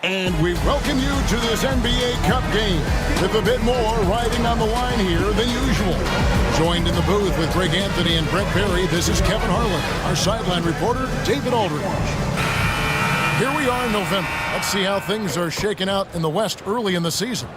And we welcome you to this NBA Cup game with a bit more riding on the line here than usual. Joined in the booth with Greg Anthony and Brent Perry, this is Kevin Harlan. Our sideline reporter, David Aldridge. Here we are in November. Let's see how things are shaking out in the West early in the season.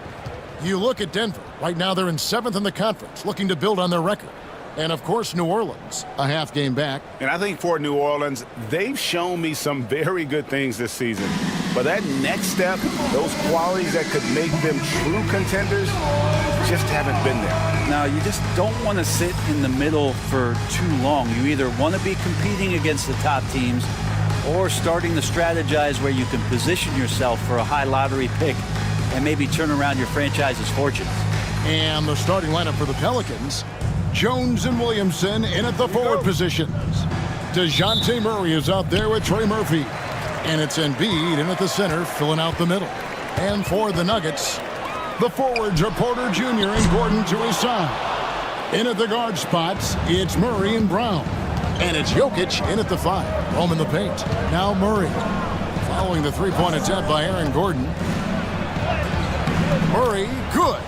You look at Denver. Right now they're in 7th in the conference, looking to build on their record. And, of course, New Orleans, a half game back. And I think for New Orleans, they've shown me some very good things this season. But that next step, those qualities that could make them true contenders, just haven't been there. Now, you just don't want to sit in the middle for too long. You either want to be competing against the top teams or starting to strategize where you can position yourself for a high lottery pick and maybe turn around your franchise's fortunes. And the starting lineup for the Pelicans, Jones and Williamson in at the forward positions. DeJounte Murray is out there with Trey Murphy. And it's Embiid in at the center, filling out the middle. And for the Nuggets, the forwards are Porter Jr. and Gordon to his side. In at the guard spots, it's Murray and Brown. And it's Jokic in at the 5, roaming the paint. Now Murray, following the three-point attempt by Aaron Gordon. Murray, good.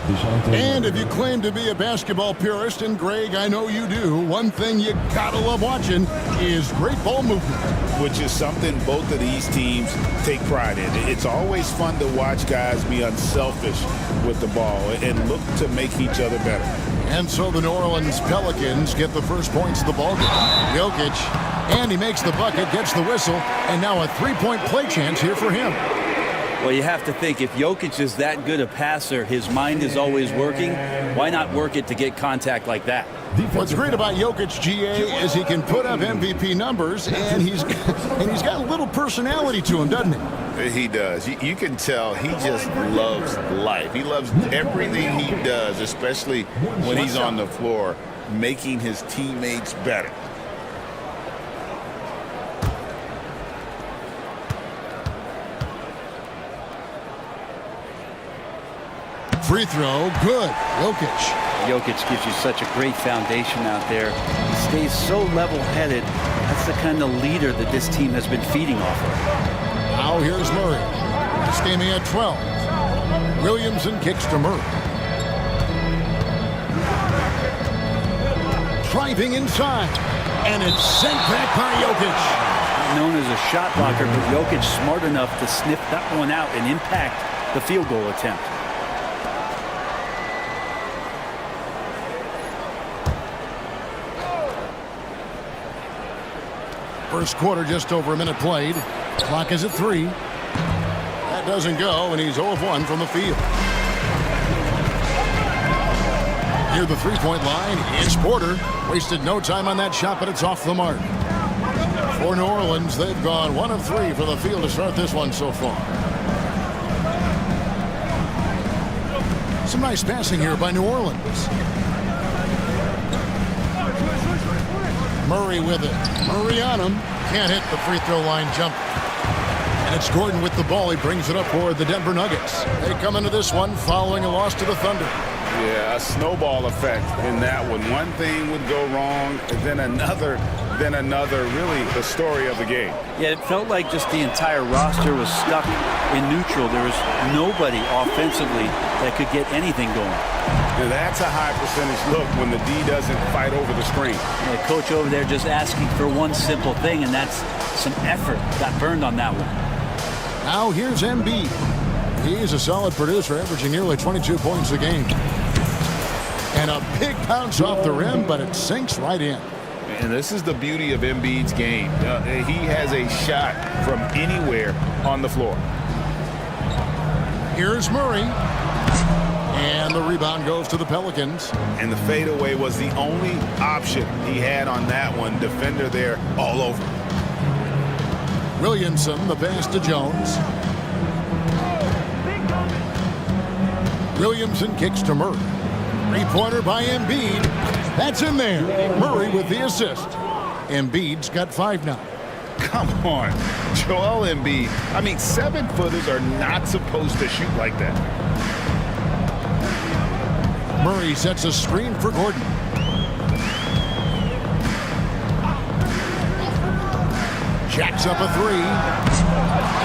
And if you claim to be a basketball purist, and Greg, I know you do, one thing you gotta love watching is great ball movement. Which is something both of these teams take pride in. It's always fun to watch guys be unselfish with the ball and look to make each other better. And so the New Orleans Pelicans get the first points of the ball game. Jokic, and he makes the bucket, gets the whistle, and now a three-point play chance here for him. Well, you have to think, if Jokic is that good a passer, his mind is always working, why not work it to get contact like that? What's great about Jokic, GA, is he can put up MVP numbers, and he's got a little personality to him, doesn't he? He does. You can tell he just loves life. He loves everything he does, especially when he's on the floor, making his teammates better. Free throw, good. Jokic gives you such a great foundation out there. He stays so level-headed. That's the kind of leader that this team has been feeding off of. Now here's Murray. This game he had 12. Williamson kicks to Murray. Driving inside. And it's sent back by Jokic. Known as a shot blocker, but Jokic smart enough to sniff that one out and impact the field goal attempt. First quarter, just over a minute played. Clock is at 3. That doesn't go, and he's 0 of 1 from the field. Near the three-point line, it's Porter. Wasted no time on that shot, but it's off the mark. For New Orleans, they've gone 1 of 3 from the field to start this one so far. Some nice passing here by New Orleans. Murray with it. Murray on him. Can't hit the free throw line jump. And it's Gordon with the ball. He brings it up for the Denver Nuggets. They come into this one following a loss to the Thunder. Yeah, a snowball effect in that one. One thing would go wrong, and then another. Really the story of the game. Yeah, it felt like just the entire roster was stuck in neutral. There was nobody offensively that could get anything going. That's a high percentage look when the D doesn't fight over the screen. The coach over there just asking for one simple thing, and that's some effort. Got burned on that one. Now here's Embiid. He's a solid producer, averaging nearly 22 points a game. And a big bounce off the rim, but it sinks right in. And this is the beauty of Embiid's game. He has a shot from anywhere on the floor. Here's Murray. And the rebound goes to the Pelicans. And the fadeaway was the only option he had on that one. Defender there all over. Williamson, the pass to Jones. Williamson kicks to Murray. Three-pointer by Embiid. That's in there. Murray with the assist. Embiid's got 5 now. Come on, Joel Embiid. I mean, 7-footers are not supposed to shoot like that. Murray sets a screen for Jacks up a three.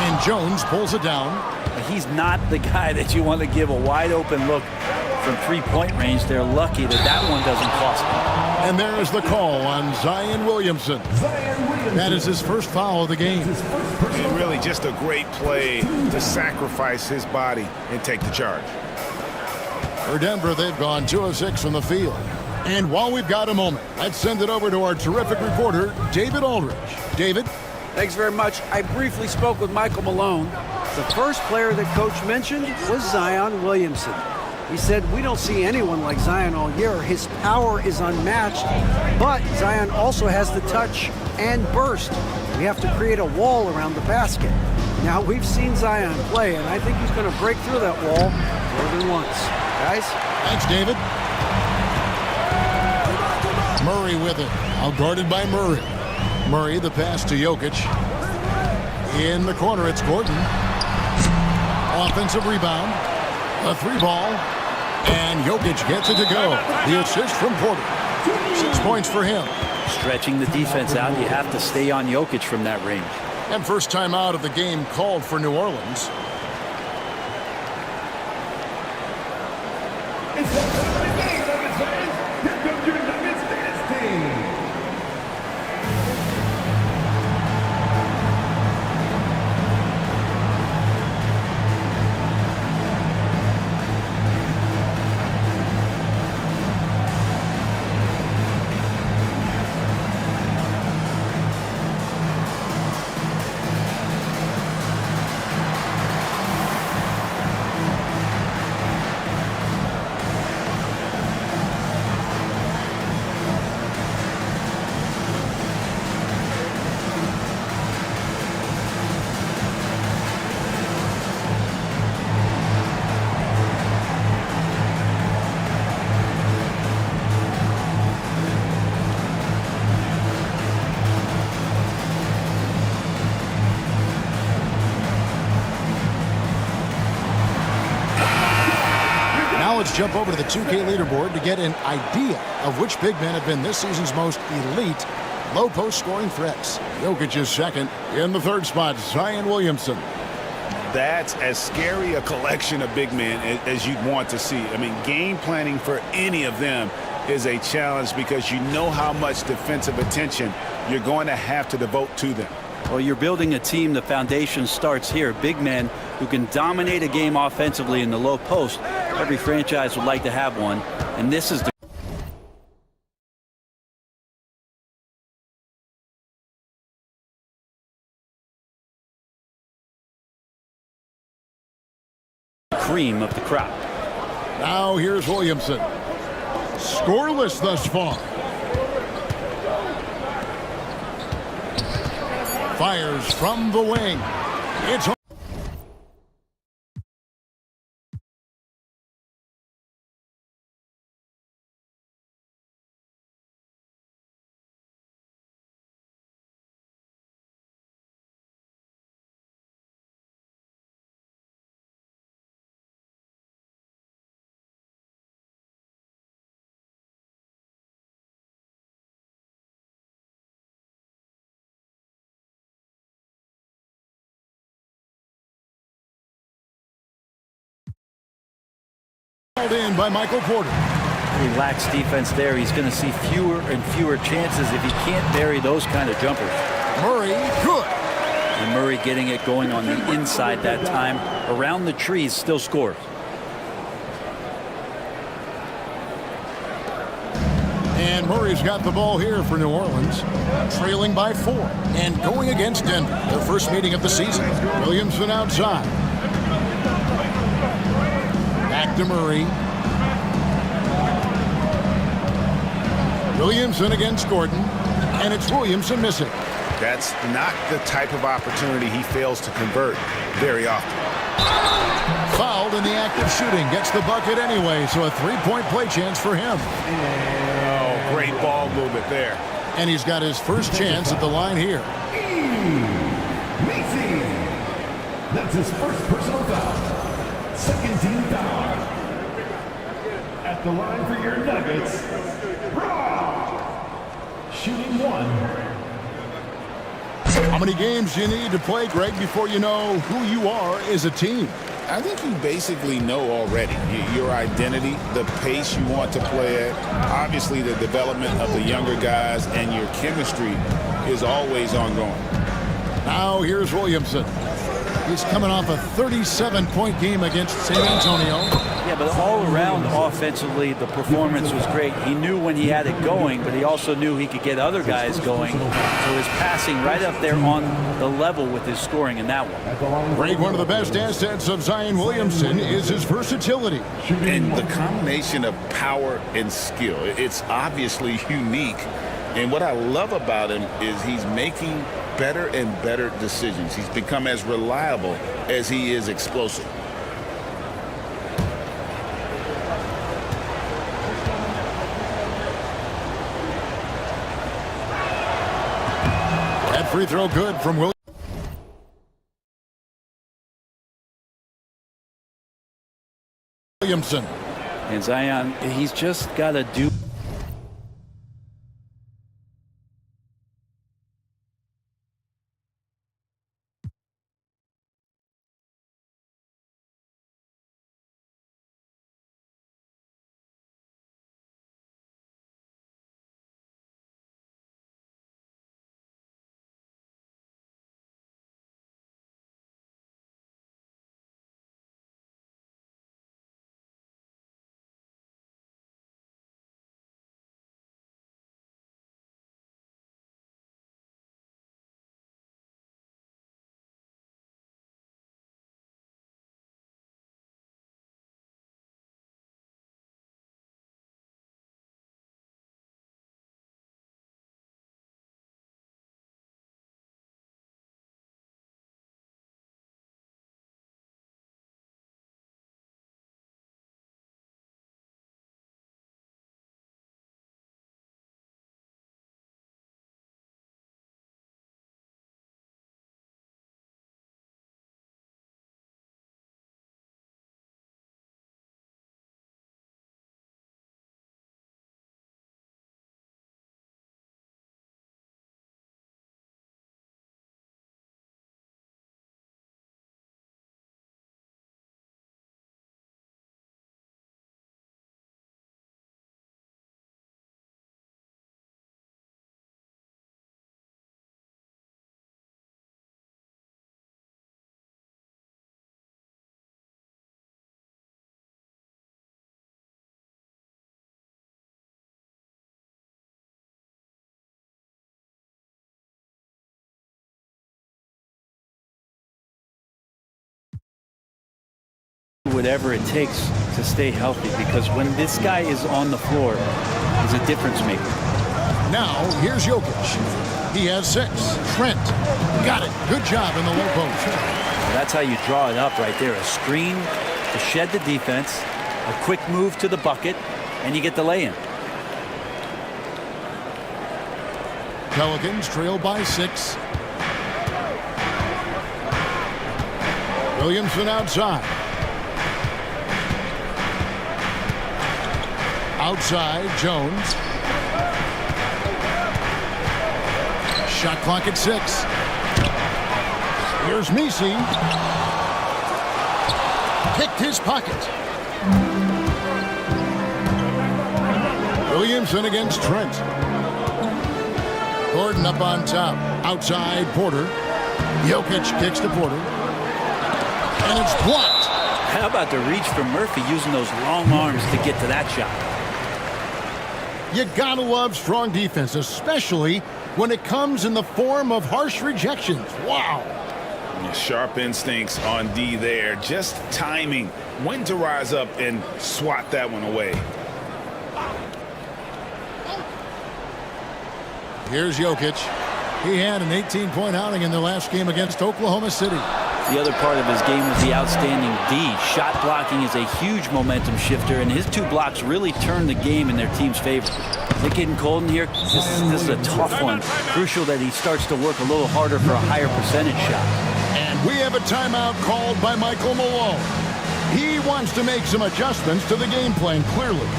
And Jones pulls it down. He's not the guy that you want to give a wide open look from three-point range. They're lucky that that one doesn't cost them. And there's the call on Zion Williamson. That is his first foul of the game. And really just a great play to sacrifice his body and take the charge. For Denver, they've gone 2 of 6 from the field. And while we've got a moment, let's send it over to our terrific reporter, David Aldridge. David? Thanks very much. I briefly spoke with Michael Malone. The first player that Coach mentioned was Zion Williamson. He said, we don't see anyone like Zion all year. His power is unmatched, but Zion also has the touch and burst. We have to create a wall around the basket. Now, we've seen Zion play, and I think he's going to break through that wall more than once. Guys? Thanks, David. Murray with it. Outguarded by Murray. Murray, the pass to Jokic. In the corner, it's Gordon. Offensive rebound. A three ball. And Jokic gets it to go. The assist from Porter. 6 points for him. Stretching the defense out, you have to stay on Jokic from that range. And first time out of the game called for New Orleans. Let's jump over to the 2K leaderboard to get an idea of which big men have been this season's most elite low post scoring threats. Jokic is second. In the third spot, Zion Williamson. That's as scary a collection of big men as you'd want to see. I mean, game planning for any of them is a challenge because you know how much defensive attention you're going to have to devote to them. Well, you're building a team. The foundation starts here. Big men who can dominate a game offensively in the low post. Every franchise would like to have one, and this is the cream of the crop. Now here's Williamson. Scoreless thus far. Fires from the wing. It's in by Michael Porter. He lacks defense there. He's going to see fewer and fewer chances if he can't bury those kind of jumpers. Murray, good. And Murray getting it going on the inside that time. Around the trees, still scores. And Murray's got the ball here for New Orleans, trailing by 4 and going against Denver, their first meeting of the season. Williamson outside. Back to Murray. Williamson against Gordon, and it's Williamson missing. That's not the type of opportunity he fails to convert very often. Fouled in the act of shooting, gets the bucket anyway, so a three-point play chance for him. Oh, great ball movement there. And he's got his first chance at the line here. That's his first personal foul. Second team foul. At the line for your Nuggets, shooting 1. How many games do you need to play, Greg, before you know who you are as a team? I think you basically know already your identity, the pace you want to play at, obviously the development of the younger guys, and your chemistry is always ongoing. Now here's Williamson. He's coming off a 37-point game against San Antonio. Yeah, but all around offensively, the performance was great. He knew when he had it going, but he also knew he could get other guys going. So his passing right up there on the level with his scoring in that one. Greg, one of the best assets of Zion Williamson is his versatility. And the combination of power and skill, it's obviously unique. And what I love about him is he's making better and better decisions. He's become as reliable as he is explosive. That free throw good from Williamson. And Zion, he's just got to do whatever it takes to stay healthy, because when this guy is on the floor, he's a difference maker. Now, here's Jokic. He has 6. Trent, got it. Good job in the low post. That's how you draw it up right there. A screen to shed the defense, a quick move to the bucket, and you get the lay-in. Pelicans trail by 6. Williamson outside. Outside, Jones. Shot clock at 6. Here's Messi. Picked his pocket. Williamson against Trent. Gordon up on top. Outside, Porter. Jokic kicks to Porter. And it's blocked. How about the reach from Murphy using those long arms to get to that shot? You gotta love strong defense, especially when it comes in the form of harsh rejections. Wow. Sharp instincts on D there. Just timing when to rise up and swat that one away. Here's Jokic. He had an 18-point outing in their last game against Oklahoma City. The other part of his game was the outstanding D. Shot blocking is a huge momentum shifter, and his 2 blocks really turned the game in their team's favor. Is it getting cold in here? This is a tough one. Crucial that he starts to work a little harder for a higher percentage shot. And we have a timeout called by Michael Malone. He wants to make some adjustments to the game plan, clearly.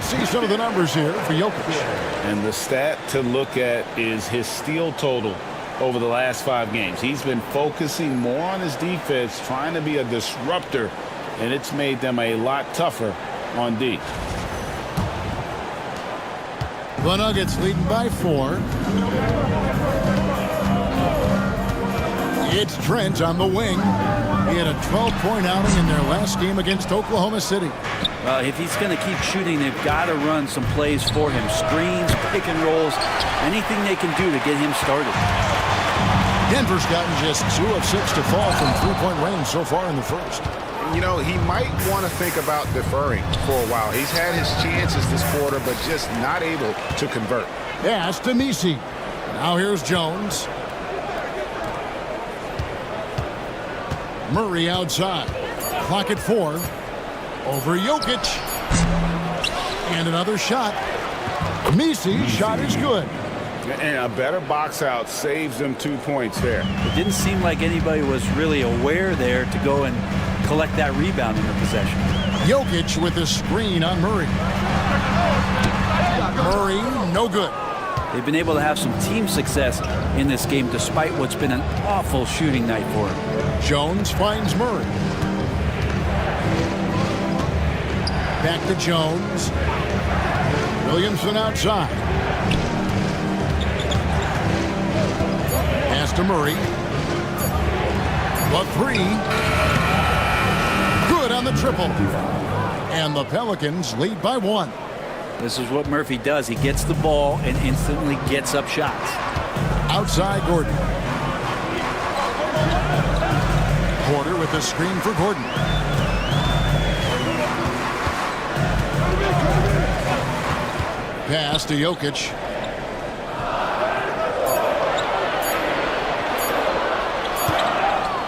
Let's see some of the numbers here for Jokic. And the stat to look at is his steal total over the last 5 games. He's been focusing more on his defense, trying to be a disruptor, and it's made them a lot tougher on D. The Nuggets leading by 4. It's Trent on the wing. He had a 12-point outing in their last game against Oklahoma City. Well, if he's going to keep shooting, they've got to run some plays for him. Screens, pick and rolls, anything they can do to get him started. Denver's gotten just 2 of 6 to fall from three-point range so far in the first. You know, he might want to think about deferring for a while. He's had his chances this quarter, but just not able to convert. Pass to Messi. Now here's Jones. Murray outside. Clock at 4. Over Jokic. And another shot. Messi shot is good. And a better box out saves them 2 points there. It didn't seem like anybody was really aware there to go and collect that rebound in the possession. Jokic with a screen on Murray. Murray, no good. They've been able to have some team success in this game despite what's been an awful shooting night for him. Jones finds Murray. Back to Jones. Williamson outside. Pass to Murray. The 3. Good on the triple. And the Pelicans lead by 1. This is what Murphy does. He gets the ball and instantly gets up shots. Outside Gordon. Porter with a screen for Gordon. Pass to Jokic.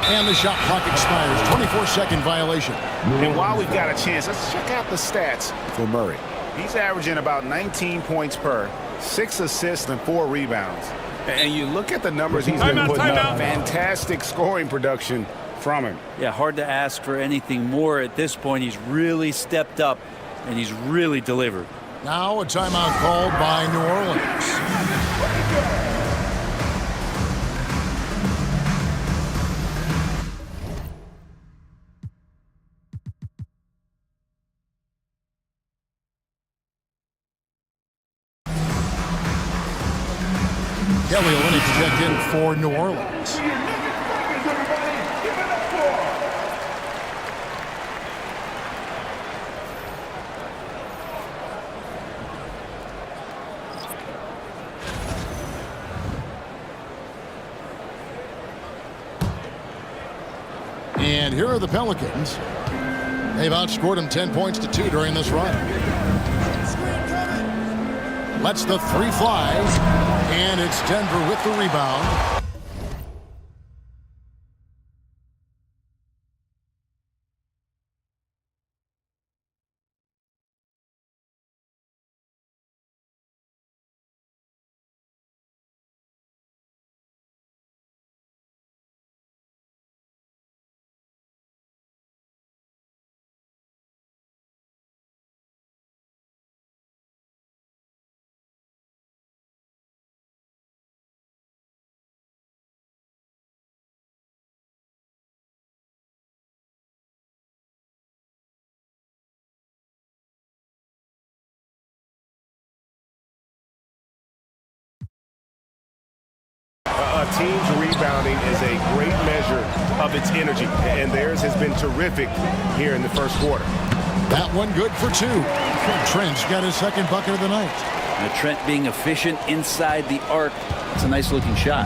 And the shot clock expires. 24-second violation. And while we've got a chance, let's check out the stats for Murray. He's averaging about 19 points per, 6 assists and 4 rebounds. And you look at the numbers he's been putting up. Fantastic scoring production from him. Yeah, hard to ask for anything more at this point. He's really stepped up and he's really delivered. Now a timeout called by New Orleans. Kelly Olynyk checked in for New Orleans. And here are the Pelicans. They've outscored them 10 points to 2 during this run. Lets the 3 fly. And it's Denver with the rebound. A team's rebounding is a great measure of its energy, and theirs has been terrific here in the first quarter. That one good for 2. Trent's got his second bucket of the night. And Trent being efficient inside the arc. It's a nice looking shot.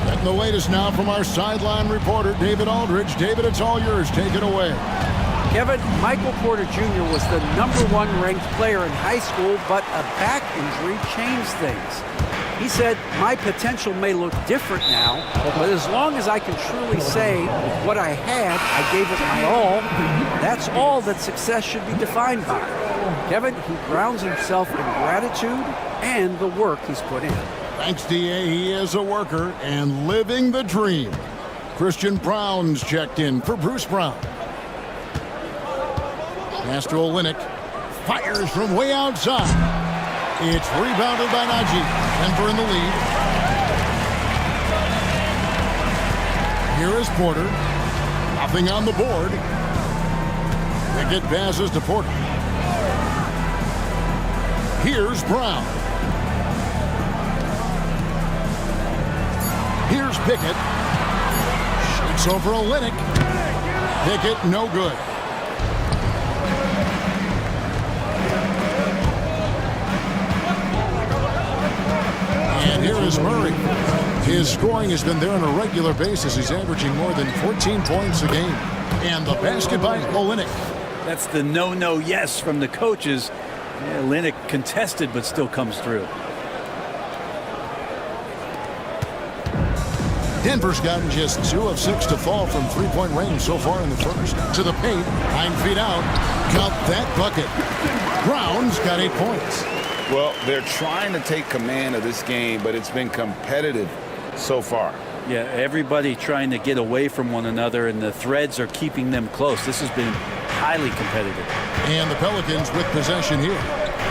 Getting the latest now from our sideline reporter, David Aldridge. David, it's all yours. Take it away. Kevin, Michael Porter Jr. was the #1 ranked player in high school, but a back injury changed things. He said, my potential may look different now, but as long as I can truly say what I had, I gave it my all. That's all that success should be defined by. Kevin, he grounds himself in gratitude and the work he's put in. Thanks, D.A. He is a worker and living the dream. Christian Brown's checked in for Bruce Brown. Pass to Olynyk. Fires from way outside. It's rebounded by Najee. Denver in the lead. Here is Porter. Nothing on the board. Pickett passes to Porter. Here's Brown. Here's Pickett. Shoots over Olynyk. Pickett, no good. And here is Murray. His scoring has been there on a regular basis. He's averaging more than 14 points a game. And the basket by Olynyk. That's the no, yes from the coaches. Yeah, Olynyk contested, but still comes through. Denver's gotten just 2 of 6 to fall from three-point range so far in the first. To the paint, 9 feet out. Count that bucket. Brown's got 8 points. Well, they're trying to take command of this game, but it's been competitive so far. Yeah, everybody trying to get away from one another, and the threads are keeping them close. This has been highly competitive. And the Pelicans with possession here.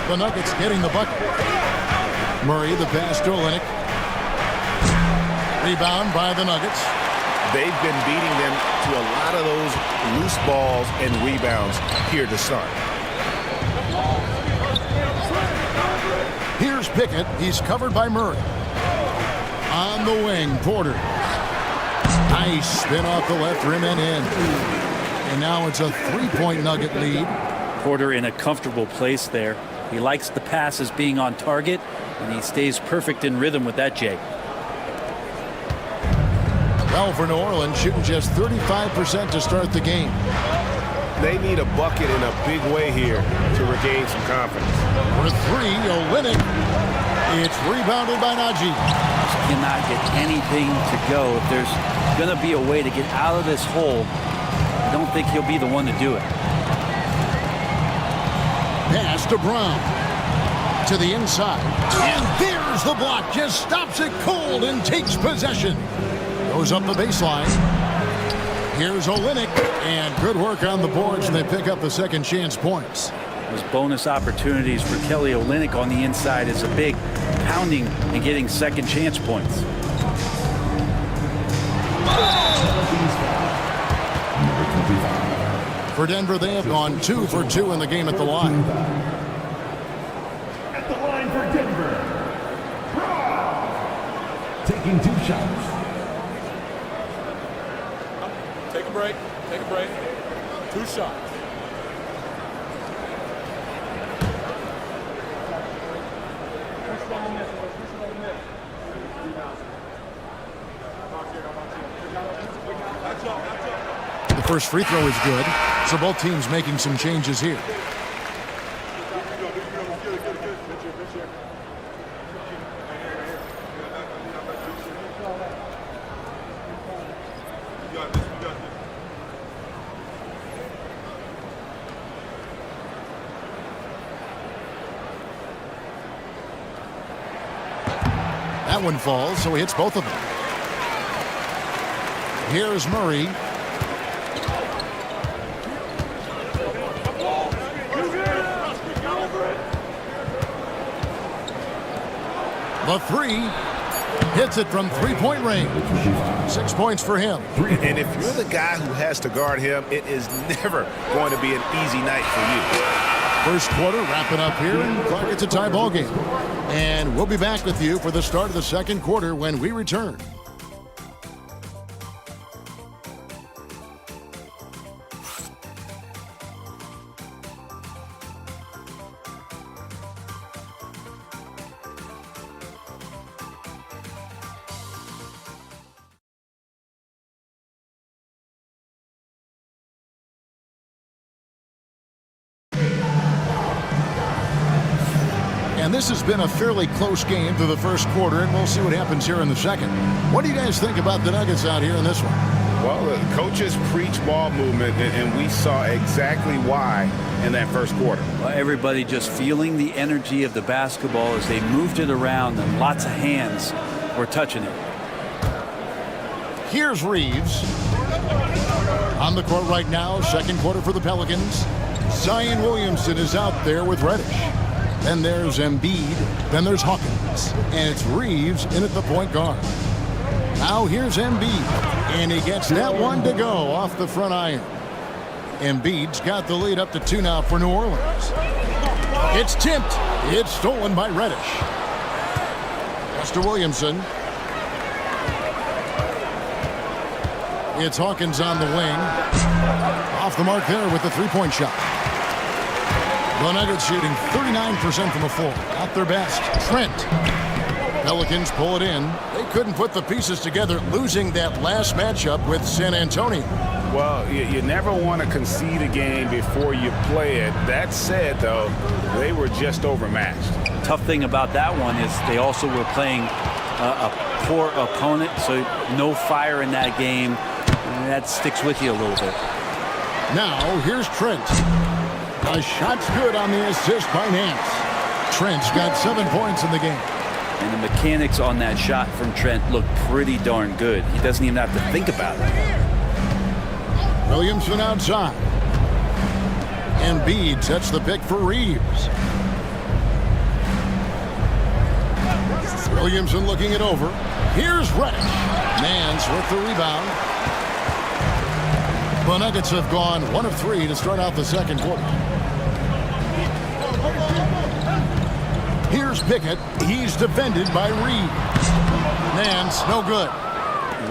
The Nuggets getting the bucket. Murray, the pass to Olynyk. Rebound by the Nuggets. They've been beating them to a lot of those loose balls and rebounds here to start. Here's Pickett. He's covered by Murray. On the wing, Porter. Nice spin off the left rim and in. And now it's a 3-point Nugget lead. Porter in a comfortable place there. He likes the passes being on target, and he stays perfect in rhythm with that, Jay. Well, for New Orleans, shooting just 35% to start the game. They need a bucket in a big way here to regain some confidence. For 3, Olynyk. It's rebounded by Najee. Just cannot get anything to go. If there's going to be a way to get out of this hole, I don't think he'll be the one to do it. Pass to Brown. To the inside. And there's the block. Just stops it cold and takes possession. Goes up the baseline. Here's Olynyk. And good work on the boards, and they pick up the second chance points. Those bonus opportunities for Kelly Olynyk on the inside is a big pounding and getting second chance points. For Denver, they have gone 2 for 2 in the game at the line. At the line for Denver, Brown. Taking 2 shots. Take a break. Take a break. 2 shots. The first free throw is good, so both teams making some changes here. That one falls, so he hits both of them. Here's Murray. The 3. Hits it from 3-point range. 6 points for him. And if you're the guy who has to guard him, it is never going to be an easy night for you. First quarter wrapping up here, and Clark, it's a tie ball game. And we'll be back with you for the start of the second quarter when we return. And this has been a fairly close game through the first quarter, and we'll see what happens here in the second. What do you guys think about the Nuggets out here in this one? Well, the coaches preach ball movement, and we saw exactly why in that first quarter. Well, everybody just feeling the energy of the basketball as they moved it around, and lots of hands were touching it. Here's Reeves. On the court right now, second quarter for the Pelicans. Zion Williamson is out there with Reddish. Then there's Embiid. Then there's Hawkins. And it's Reeves in at the point guard. Now here's Embiid. And he gets that one to go off the front iron. Embiid's got the lead up to 2 now for New Orleans. It's tipped. It's stolen by Reddish. Pass to Williamson. It's Hawkins on the wing. Off the mark there with the three-point shot. The Nuggets shooting 39% from the floor. At their best. Trent. Pelicans pull it in. They couldn't put the pieces together, losing that last matchup with San Antonio. Well, you never want to concede a game before you play it. That said, though, they were just overmatched. Tough thing about that one is they also were playing a poor opponent, so no fire in that game. And that sticks with you a little bit. Now, here's Trent. The shot's good on the assist by Nance. Trent's got 7 points in the game. And the mechanics on that shot from Trent look pretty darn good. He doesn't even have to think about it. Williamson outside. Embiid sets the pick for Reeves. Williamson looking it over. Here's Reddish. Nance with the rebound. The Nuggets have gone 1 of 3 to start out the second quarter. Here's Pickett. He's defended by Reeves. Nance, no good.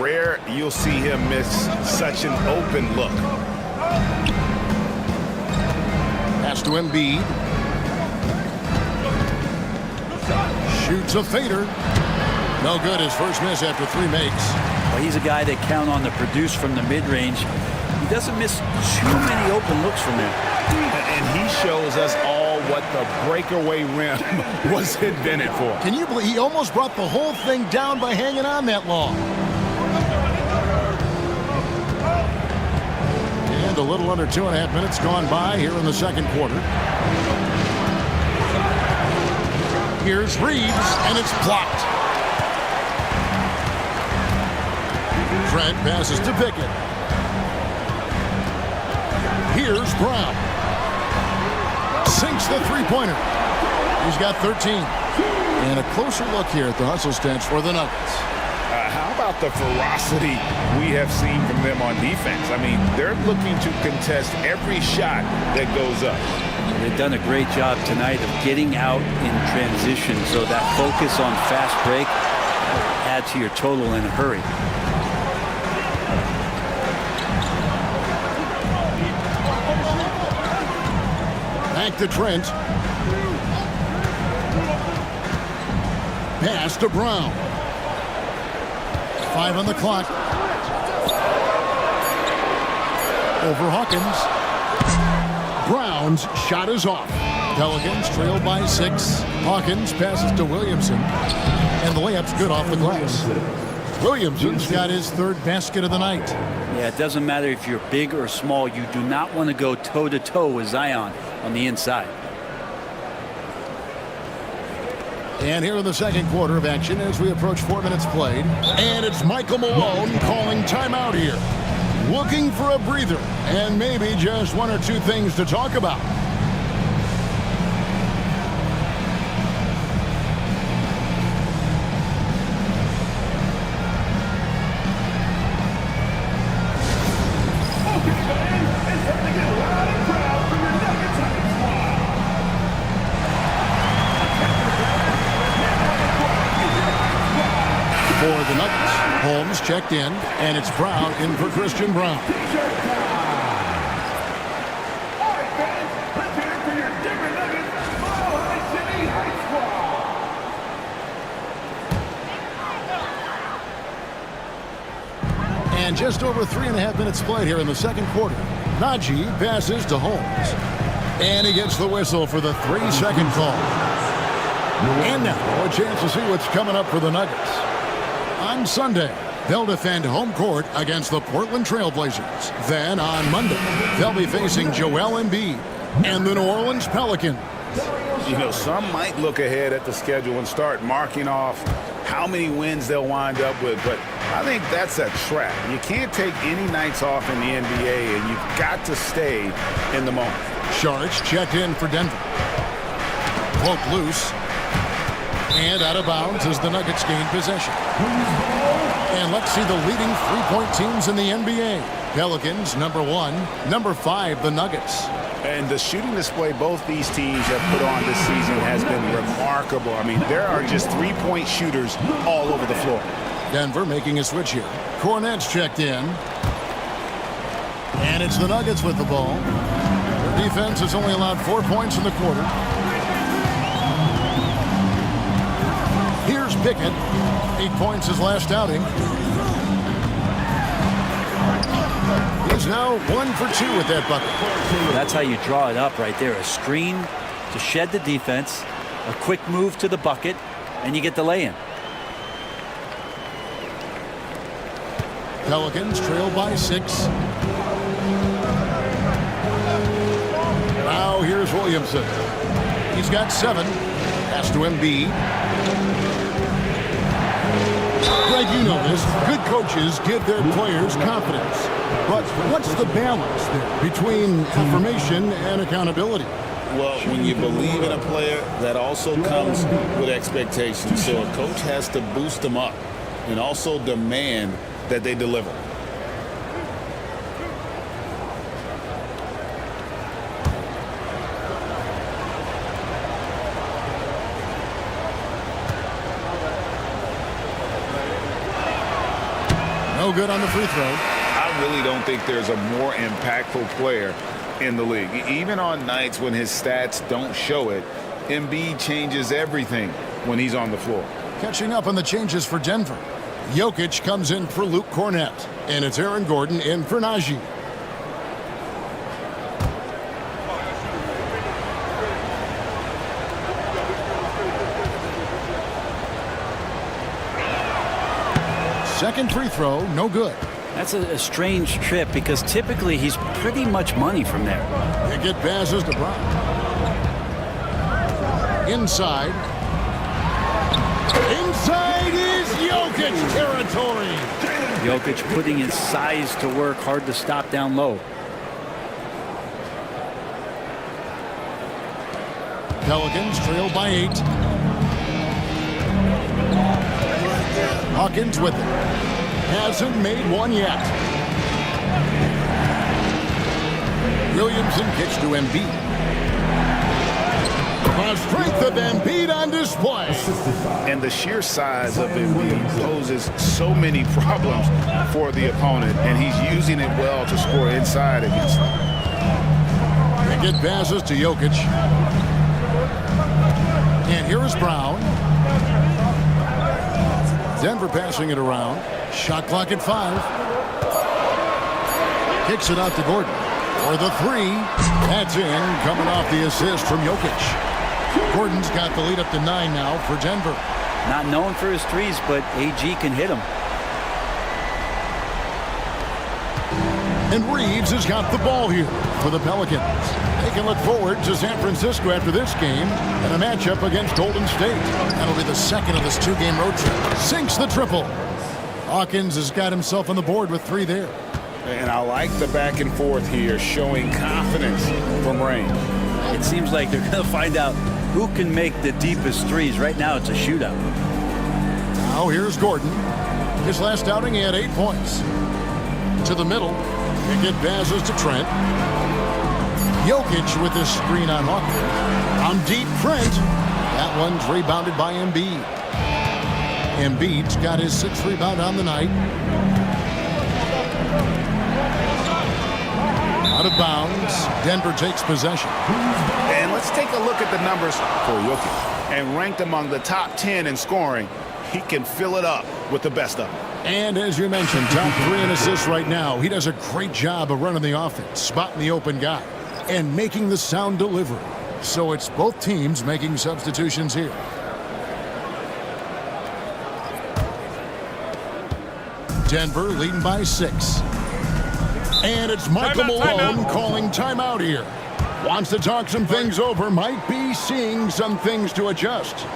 Rare you'll see him miss such an open look. Pass to Embiid. Shoots a fader. No good. His first miss after 3 makes. Well, he's a guy that count on to produce from the mid-range. He doesn't miss too many open looks from there. And he shows us all what the breakaway rim was invented for. Can you believe he almost brought the whole thing down by hanging on that long? And a little under 2.5 minutes gone by here in the second quarter. Here's Reeves, and it's blocked. Trent passes to Pickett. Here's Brown. Sinks the three-pointer. He's got 13. And a closer look here at the hustle stats for the Nuggets. How about the ferocity we have seen from them on defense? I mean, they're looking to contest every shot that goes up. They've done a great job tonight of getting out in transition, so that focus on fast break add to your total in a hurry. Back to Trent. Pass to Brown. 5 on the clock. Over Hawkins. Brown's shot is off. Pelicans trail by 6. Hawkins passes to Williamson. And the layup's good off the glass. Williamson's got his 3rd basket of the night. Yeah, it doesn't matter if you're big or small. You do not want to go toe-to-toe with Zion on the inside. And here in the second quarter of action as we approach 4 minutes played. And it's Michael Malone calling timeout here. Looking for a breather and maybe just 1 or 2 things to talk about. For the Nuggets, Holmes checked in, and it's Brown in for Christian Brown. And just over 3.5 minutes played here in the second quarter. Najee passes to Holmes. And he gets the whistle for the 3-second call. And now a chance to see what's coming up for the Nuggets. On Sunday, they'll defend home court against the Portland Trail Blazers. Then on Monday, they'll be facing Joel Embiid and the New Orleans Pelicans. You know, some might look ahead at the schedule and start marking off how many wins they'll wind up with, but I think that's a trap. You can't take any nights off in the NBA, and you've got to stay in the moment. Sharks checked in for Denver. Poke loose. And out of bounds as the Nuggets gain possession. And let's see the leading three-point teams in the NBA. Pelicans, number 1. Number 5, the Nuggets. And the shooting display both these teams have put on this season has been remarkable. I mean, there are just three-point shooters all over the floor. Denver making a switch here. Cornet's checked in. And it's the Nuggets with the ball. Their defense has only allowed 4 points in the quarter. Here's Pickett. 8 points his last outing. He's now 1 for 2 with that bucket. That's how you draw it up right there. A screen to shed the defense, a quick move to the bucket, and you get the lay-in. Pelicans trail by 6. Now here's Williamson. He's got 7. Pass to Embiid. Greg, you know this. Good coaches give their players confidence. But what's the balance there between affirmation and accountability? Well, when you believe in a player, that also comes with expectations. So a coach has to boost them up and also demand that they deliver. No good on the free throw. I really don't think there's a more impactful player in the league. Even on nights when his stats don't show it, Embiid changes everything when he's on the floor. Catching up on the changes for Denver. Jokic comes in for Luke Cornet. And it's Aaron Gordon in for Najee. Second free throw, no good. That's a strange trip because typically he's pretty much money from there. Pickett passes to Brown. Inside. Inside is Jokic territory. Jokic putting his size to work, hard to stop down low. Pelicans trail by 8. Hawkins with it. Hasn't made one yet. Williamson kicks to Embiid. The strength of Embiid on display. And the sheer size of Embiid poses so many problems for the opponent, and he's using it well to score inside against them. Pickett passes to Jokic. And here is Brown. Denver passing it around. Shot clock at 5. Kicks it out to Gordon. For the 3. That's in, coming off the assist from Jokic. Gordon's got the lead up to 9 now for Denver. Not known for his threes, but AG can hit him. And Reeves has got the ball here for the Pelicans. They can look forward to San Francisco after this game and a matchup against Golden State. That'll be the second of this 2-game road trip. Sinks the triple. Hawkins has got himself on the board with 3 there. And I like the back and forth here, showing confidence from Rain. It seems like they're going to find out who can make the deepest threes. Right now, it's a shootout. Now here's Gordon. His last outing, he had 8 points. To the middle. Pickett passes to Trent. Jokic with this screen on Hawkins. On deep, Trent. That one's rebounded by Embiid. Embiid's got his 6th rebound on the night. Out of bounds. Denver takes possession. And let's take a look at the numbers for Jokic. And ranked among the top 10 in scoring, he can fill it up with the best of them. And as you mentioned, top 3 in assists right now. He does a great job of running the offense, spotting the open guy, and making the sound delivery. So it's both teams making substitutions here. Denver leading by 6. And it's Michael Malone calling timeout here. Wants to talk some things over, might be seeing some things to adjust.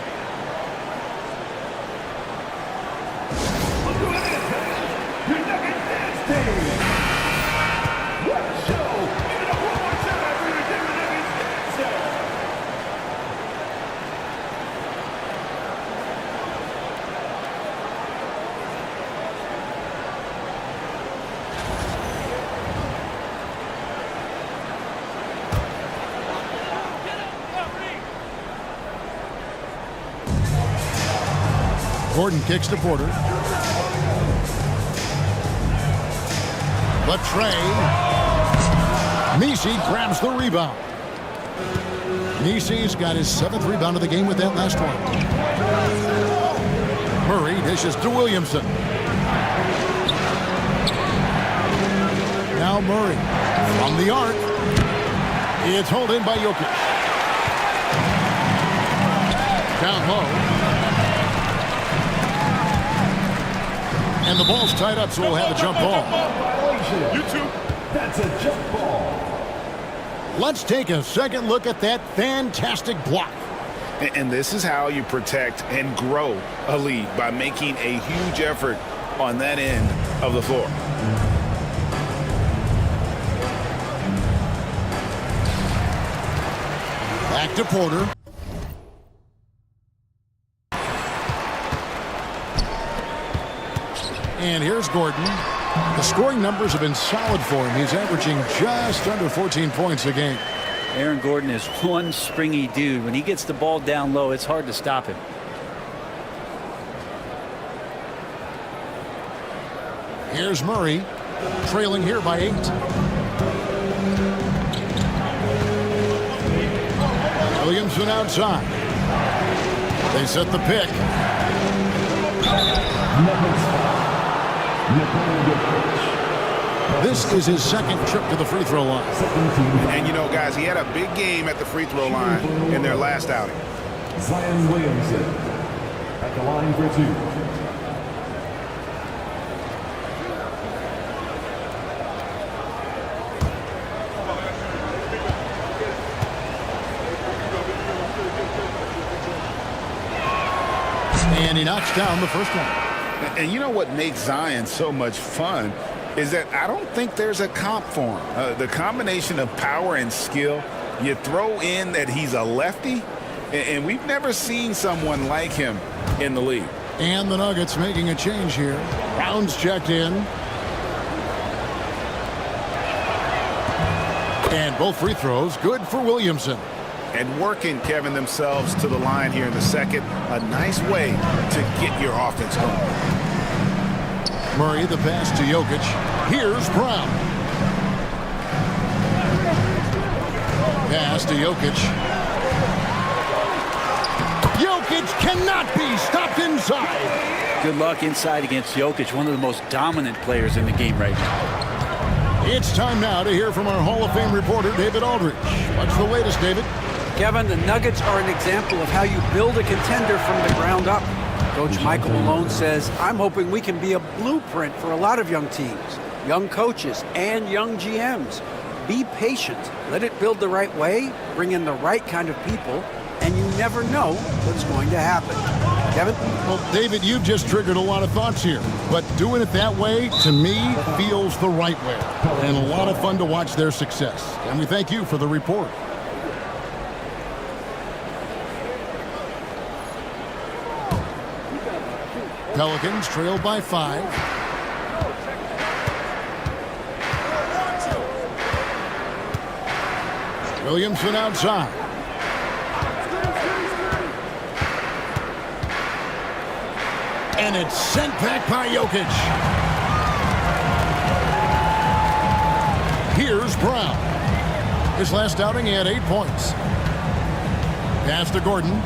Gordon kicks to Porter. But Trey. Messi grabs the rebound. Messi's got his 7th rebound of the game with that last one. Murray dishes to Williamson. Now Murray from the arc. It's hauled in by Jokic. Down low. And the ball's tied up, so we'll have a jump ball. You too. That's a jump ball. Let's take a second look at that fantastic block. And this is how you protect and grow a lead, by making a huge effort on that end of the floor. Back to Porter. And here's Gordon. The scoring numbers have been solid for him. He's averaging just under 14 points a game. Aaron Gordon is one springy dude. When he gets the ball down low, it's hard to stop him. Here's Murray, trailing here by 8. Williamson outside. They set the pick. This is his 2nd trip to the free throw line. And you know, guys, he had a big game at the free throw line in their last outing. Zion Williamson at the line for 2. And he knocks down the first one. And you know what makes Zion so much fun is that I don't think there's a comp for him. The combination of power and skill, you throw in that he's a lefty, and we've never seen someone like him in the league. And the Nuggets making a change here. Brown's checked in. And both free throws good for Williamson. And working, Kevin, themselves to the line here in the second. A nice way to get your offense going. Murray, the pass to Jokic. Here's Brown. Pass to Jokic. Jokic cannot be stopped inside. Good luck inside against Jokic, one of the most dominant players in the game right now. It's time now to hear from our Hall of Fame reporter, David Aldridge. What's the latest, David? Kevin, the Nuggets are an example of how you build a contender from the ground up. Coach Michael Malone says, I'm hoping we can be a blueprint for a lot of young teams, young coaches, and young GMs. Be patient. Let it build the right way, bring in the right kind of people, and you never know what's going to happen. Kevin? Well, David, you've just triggered a lot of thoughts here. But doing it that way, to me, feels the right way. And a lot of fun to watch their success. And we thank you for the report. Pelicans trail by 5. Williamson outside. And it's sent back by Jokic. Here's Brown. His last outing, he had 8 points. Pass to Gordon.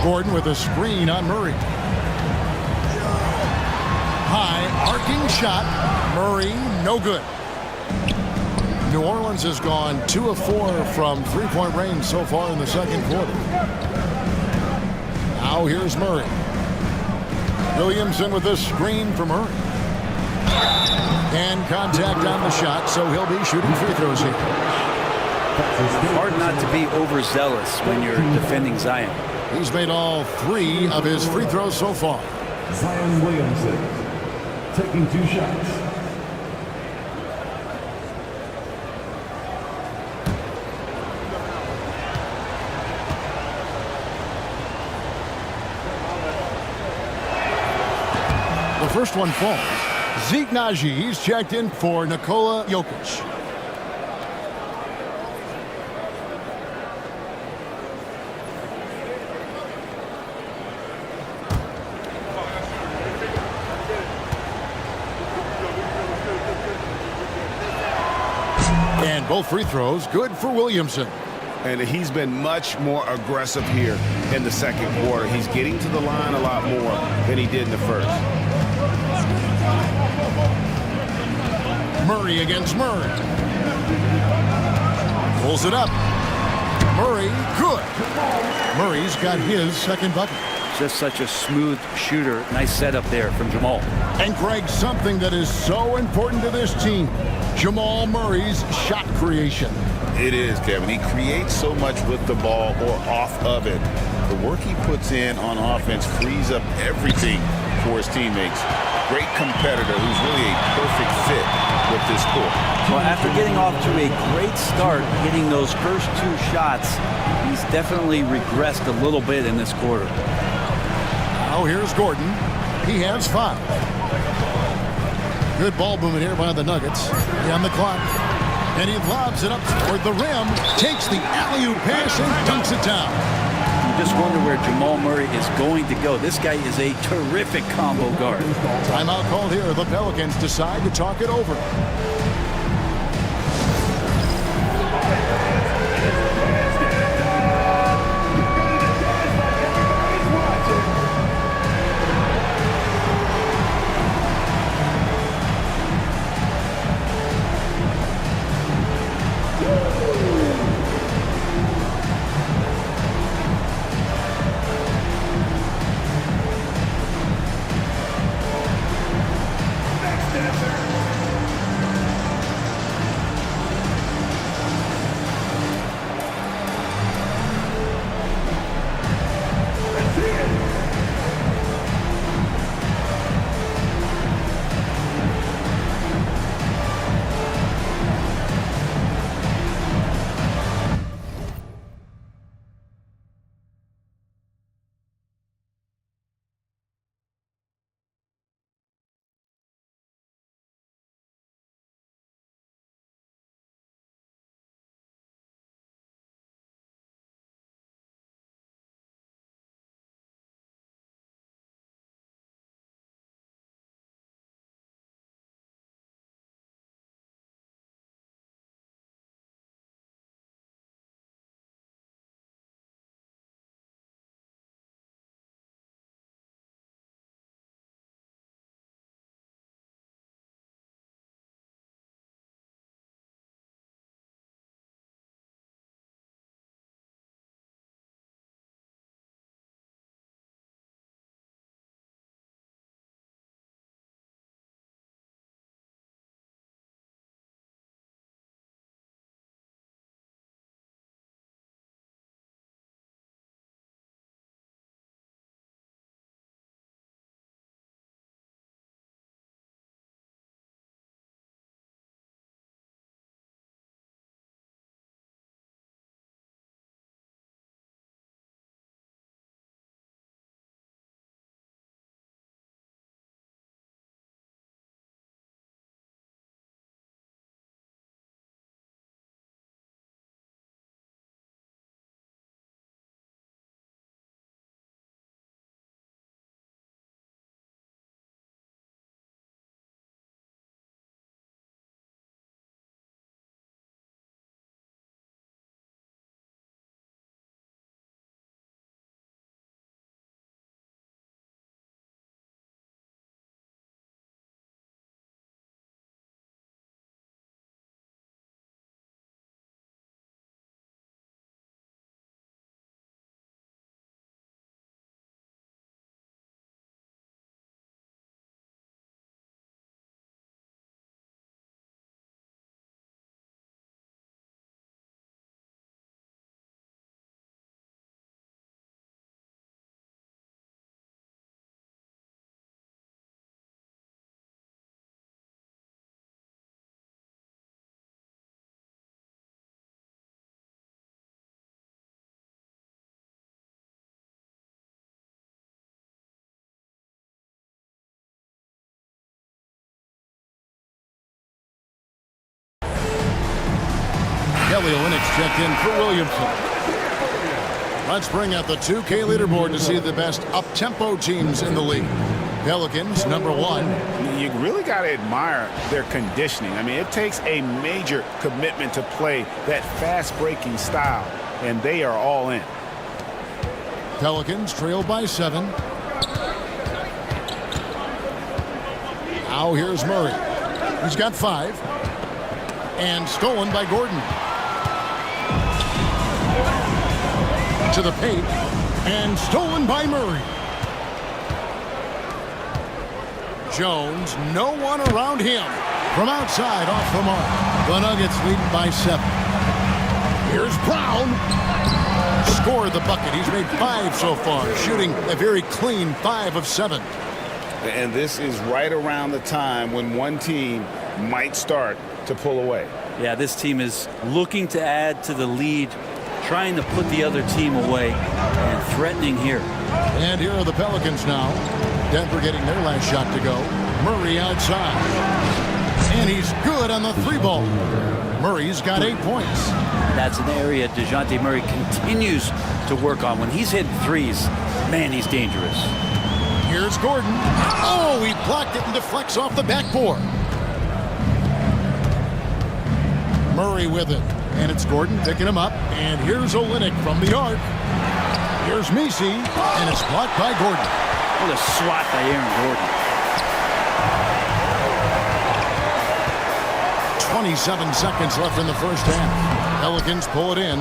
Gordon with a screen on Murray. High arcing shot. Murray, no good. New Orleans has gone 2 of 4 from three-point range so far in the second quarter. Now here's Murray. Williamson with a screen for Murray. And contact on the shot, so he'll be shooting free throws here. Hard not to be overzealous when you're defending Zion. He's made all 3 of his free throws so far. Zion Williamson taking 2 shots. The first one falls. Zeke Naji, he's checked in for Nikola Jokic. And both free throws good for Williamson. And he's been much more aggressive here in the second quarter. He's getting to the line a lot more than he did in the first. Murray against Murray. Pulls it up. Murray, good. Murray's got his second bucket. Just such a smooth shooter. Nice setup there from Jamal. And Greg, something that is so important to this team, Jamal Murray's shot creation. It is, Kevin. He creates so much with the ball or off of it. The work he puts in on offense frees up everything for his teammates. Great competitor who's really a perfect fit with this court. Well, after getting off to a great start, hitting those first 2 shots, he's definitely regressed a little bit in this quarter. Now here's Gordon. He has 5. Good ball movement here by the Nuggets. On the clock. And he lobs it up toward the rim. Takes the alley-oop pass and dunks it down. You just wonder where Jamal Murray is going to go. This guy is a terrific combo guard. Timeout called here. The Pelicans decide to talk it over. Kelly Olynyk's checked in for Williamson. Let's bring out the 2K leaderboard to see the best up-tempo teams in the league. Pelicans, number 1. You really got to admire their conditioning. I mean, it takes a major commitment to play that fast-breaking style, and they are all in. Pelicans trail by 7. Now here's Murray. He's got 5. And stolen by Gordon. To the paint, and stolen by Murray. Jones, no one around him. From outside, off the mark. The Nuggets lead by 7. Here's Brown. Scored the bucket. He's made 5 so far, shooting a very clean 5 of 7. And this is right around the time when one team might start to pull away. Yeah, this team is looking to add to the lead, trying to put the other team away, and threatening here. And here are the Pelicans now. Denver getting their last shot to go. Murray outside. And he's good on the 3-ball. Murray's got 8 points. That's an area DeJounte Murray continues to work on. When he's hitting threes, man, he's dangerous. Here's Gordon. Oh, he blocked it and deflects off the backboard. Murray with it. And it's Gordon picking him up. And here's Olynyk from the arc. Here's Messi. And it's blocked by Gordon. What a swat by Aaron Gordon. 27 seconds left in the first half. Pelicans pull it in.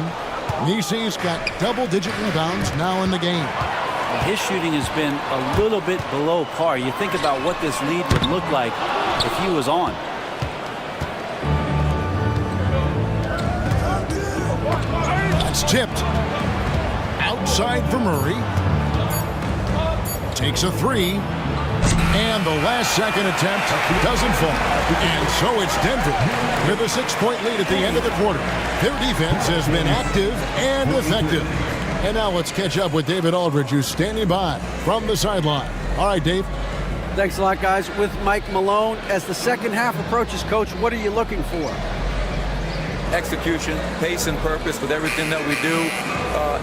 Messi's got double-digit rebounds now in the game. His shooting has been a little bit below par. You think about what this lead would look like if he was on. It's tipped. Outside for Murray. Takes a 3. And the last second attempt doesn't fall. And so it's Denver with a 6-point lead at the end of the quarter. Their defense has been active and effective. And now let's catch up with David Aldridge, who's standing by from the sideline. All right, Dave. Thanks a lot, guys. With Mike Malone, as the second half approaches, Coach, what are you looking for? Execution, pace, and purpose with everything that we do,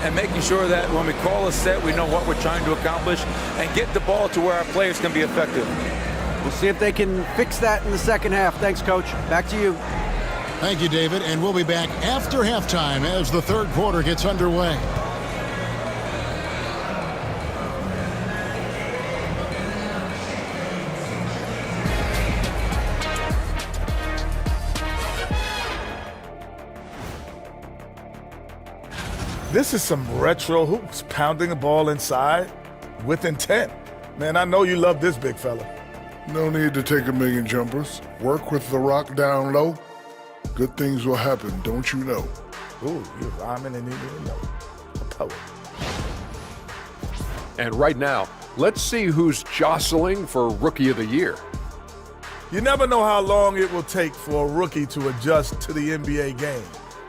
and making sure that when we call a set, we know what we're trying to accomplish and get the ball to where our players can be effective. We'll see if they can fix that in the second half. Thanks, Coach. Back to you. Thank you, David. And we'll be back after halftime as the third quarter gets underway. This is some retro hoops, pounding the ball inside with intent. Man, I know you love this, big fella. No need to take a million jumpers. Work with the rock down low. Good things will happen, don't you know? Ooh, you're rhyming and you didn't know. A poet. And right now, let's see who's jostling for Rookie of the Year. You never know how long it will take for a rookie to adjust to the NBA game.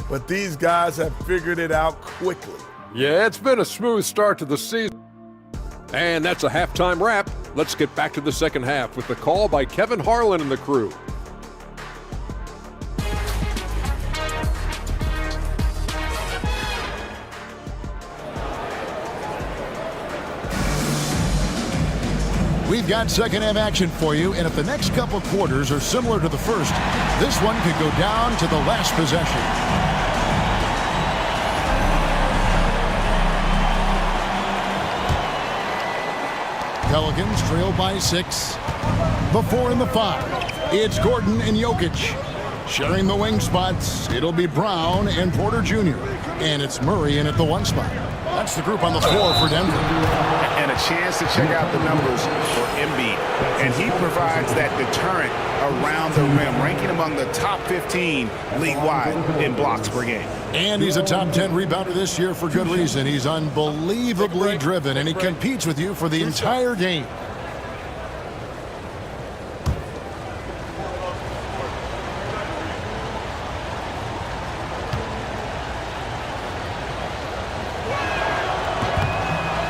But these guys have figured it out quickly. Yeah, it's been a smooth start to the season. And that's a halftime wrap. Let's get back to the second half with the call by Kevin Harlan and the crew. We've got second half action for you, and if the next couple quarters are similar to the first, this one could go down to the last possession. Pelicans trail by 6. The 4 and the 5. It's Gordon and Jokic. Sharing the wing spots, it'll be Brown and Porter Jr. And it's Murray in at the 1 spot. That's the group on the floor for Denver. And a chance to check out the numbers for Embiid. And he provides that deterrent around the rim, ranking among the top 15 league-wide in blocks per game. And he's a top 10 rebounder this year for good reason. He's unbelievably driven, and he competes with you for the entire game.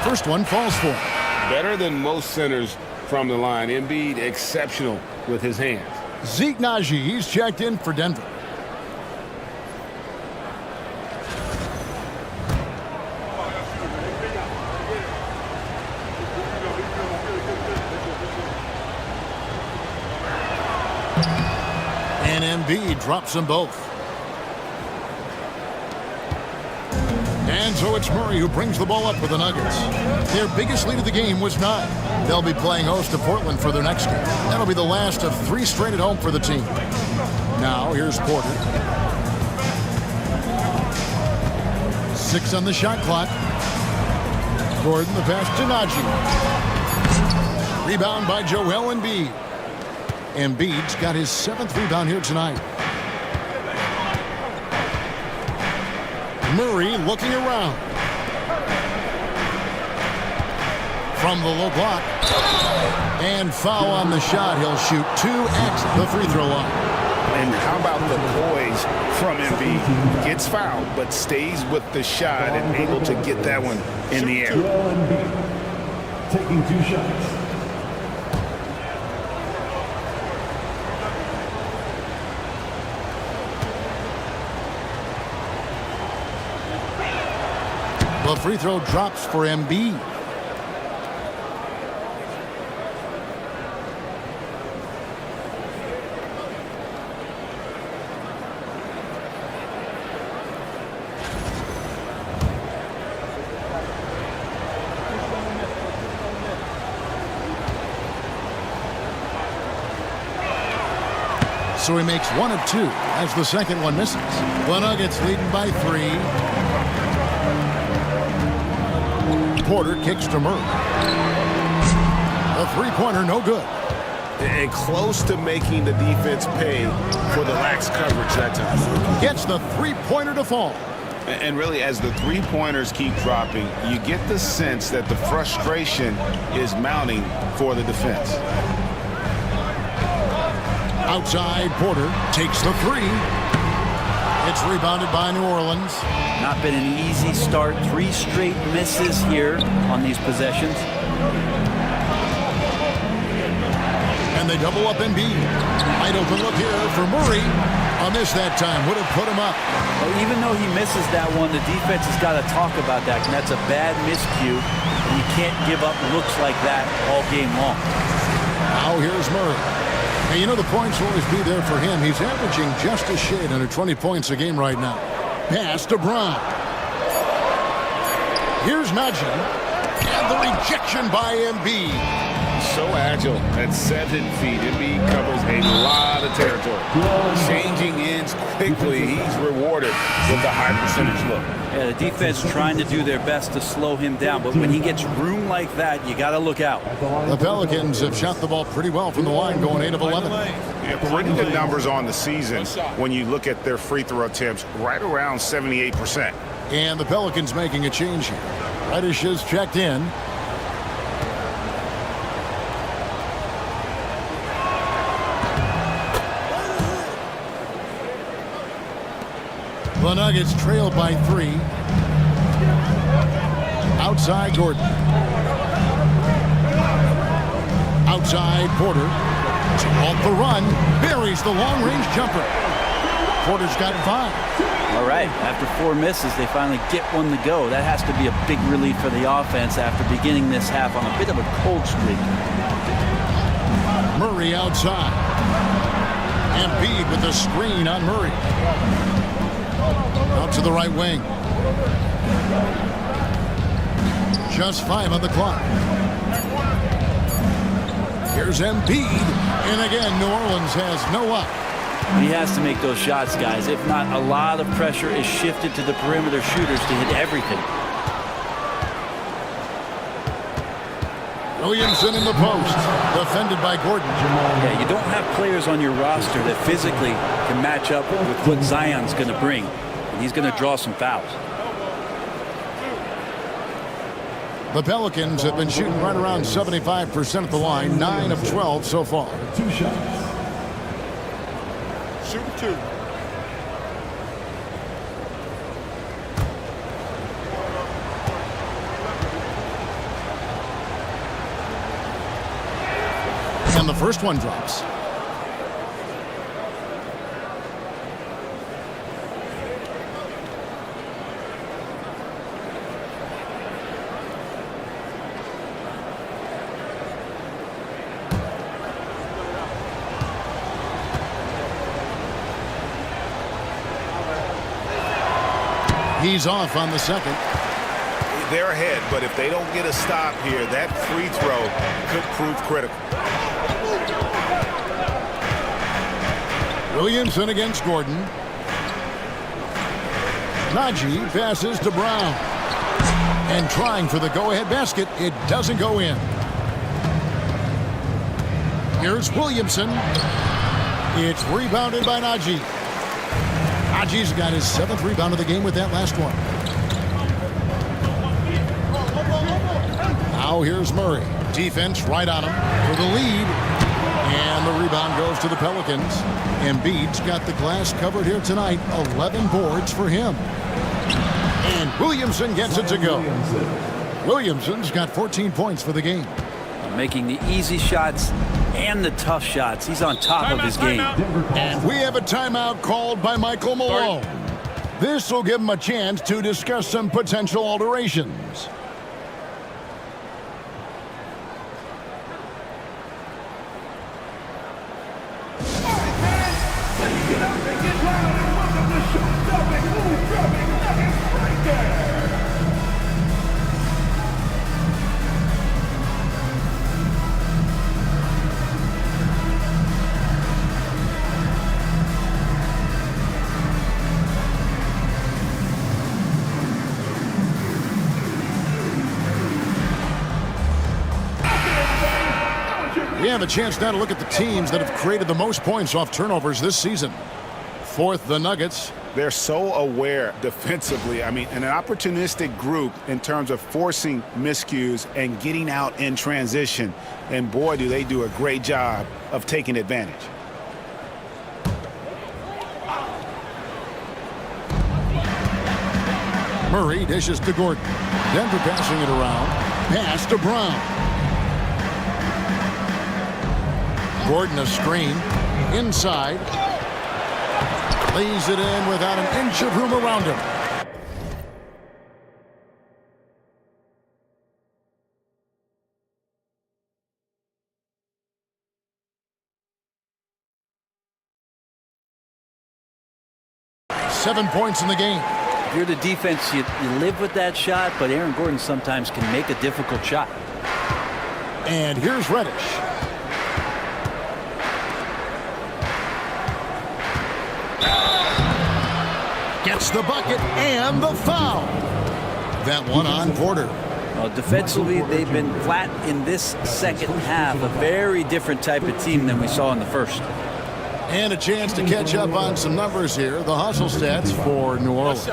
First one falls for him. Better than most centers from the line. Embiid exceptional with his hands. Zeke Naji, he's checked in for Denver. And Embiid drops them both. And so it's Murray who brings the ball up for the Nuggets. Their biggest lead of the game was 9. They'll be playing host to Portland for their next game. That'll be the last of 3 straight at home for the team. Now here's Porter. 6 on the shot clock. Gordon the pass to Najee. Rebound by Joel Embiid. Embiid's got his 7th rebound here tonight. Murray looking around. From the low block. And foul on the shot. He'll shoot 2 at the free throw line. And how about the poise from Embiid? Gets fouled, but stays with the shot and able to get that one in the air. Joel Embiid taking 2 shots. The free throw drops for Embiid. So he makes 1 of 2 as the second one misses. The Nuggets leading by 3. Porter kicks to Murray. A 3-pointer, no good. And close to making the defense pay for the lax coverage that time. Gets the 3-pointer to fall. And really, as the 3-pointers keep dropping, you get the sense that the frustration is mounting for the defense. Outside, Porter takes the 3. It's rebounded by New Orleans. Not been an easy start. 3 straight misses here on these possessions. And they double up Embiid. Wide open look here for Murray. A miss that time. Would have put him up. Well, even though he misses that one, the defense has got to talk about that. And that's a bad miscue. And you can't give up looks like that all game long. Now here's Murray. And you know the points will always be there for him. He's averaging just a shade under 20 points a game right now. Pass to Brown. Here's Najee. And the rejection by Embiid. So agile at 7 feet. Embiid covers a lot of territory. Changing ends quickly. He's rewarded with a high percentage look. Yeah, the defense trying to do their best to slow him down, but when he gets room like that, you got to look out. The Pelicans have shot the ball pretty well from the line, going 8 of 11. Yeah, pretty good numbers on the season when you look at their free throw attempts, right around 78%. And the Pelicans making a change here. Reddish is checked in. The Nuggets trailed by 3. Outside Gordon. Outside Porter. Off the run. Buries the long-range jumper. Porter's got 5. All right, after 4 misses, they finally get one to go. That has to be a big relief for the offense after beginning this half on a bit of a cold streak. Murray outside. Embiid with the screen on Murray. Out to the right wing. Just 5 on the clock. Here's Embiid. And again, New Orleans has no up. He has to make those shots, guys. If not, a lot of pressure is shifted to the perimeter shooters to hit everything. Williamson in the post. Defended by Gordon. Yeah, you don't have players on your roster that physically can match up with what Zion's going to bring. And he's going to draw some fouls. The Pelicans have been shooting right around 75% at the line. 9 of 12 so far. 2 shots. Shoot 2. And the first one drops. He's off on the second. They're ahead, but if they don't get a stop here, that free throw could prove critical. Williamson against Gordon. Najee passes to Brown. And trying for the go-ahead basket. It doesn't go in. Here's Williamson. It's rebounded by Najee. Najee's got his 7th rebound of the game with that last one. Now here's Murray. Defense right on him for the lead. And the rebound goes to the Pelicans. Embiid's got the glass covered here tonight. 11 boards for him. And Williamson gets it to go. Williamson's got 14 points for the game. Making the easy shots and the tough shots. He's on top of his game. And we have a timeout called by Michael Malone. This will give him a chance to discuss some potential alterations. We have a chance now to look at the teams that have created the most points off turnovers this season. 4th, the Nuggets. They're so aware defensively. I mean, an opportunistic group in terms of forcing miscues and getting out in transition. And boy, do they do a great job of taking advantage. Murray dishes to Gordon. Denver passing it around. Pass to Brown. Gordon a screen. Inside. Lays it in without an inch of room around him. Seven points in the game. If you're the defense, you live with that shot, but Aaron Gordon sometimes can make a difficult shot. And here's Reddish. Gets the bucket and the foul. That one on Porter. Well, defensively, they've been flat in this second half. A very different type of team than we saw in the first. And a chance to catch up on some numbers here. The hustle stats for New Orleans.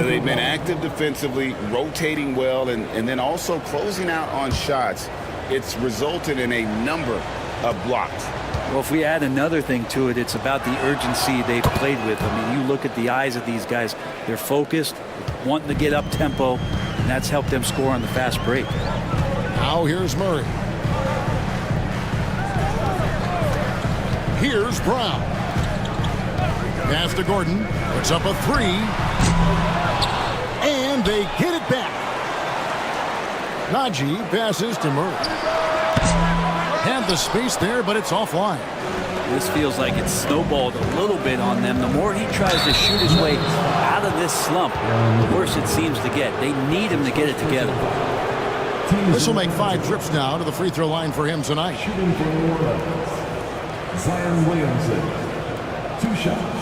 They've been active defensively, rotating well, and then also closing out on shots. It's resulted in a number of blocks. Well, if we add another thing to it, it's about the urgency they've played with. I mean, you look at the eyes of these guys. They're focused, wanting to get up tempo, and that's helped them score on the fast break. Now here's Murray. Here's Brown. Pass to Gordon. Puts up a 3. And they get it back. Najee passes to Murray. Had the space there, but it's offline. This feels like it's snowballed a little bit on them. The more he tries to shoot his way out of this slump, the worse it seems to get. They need him to get it together. This will make 5 trips now to the free throw line for him tonight. Shooting for New Orleans, Zion Williamson. 2 shots.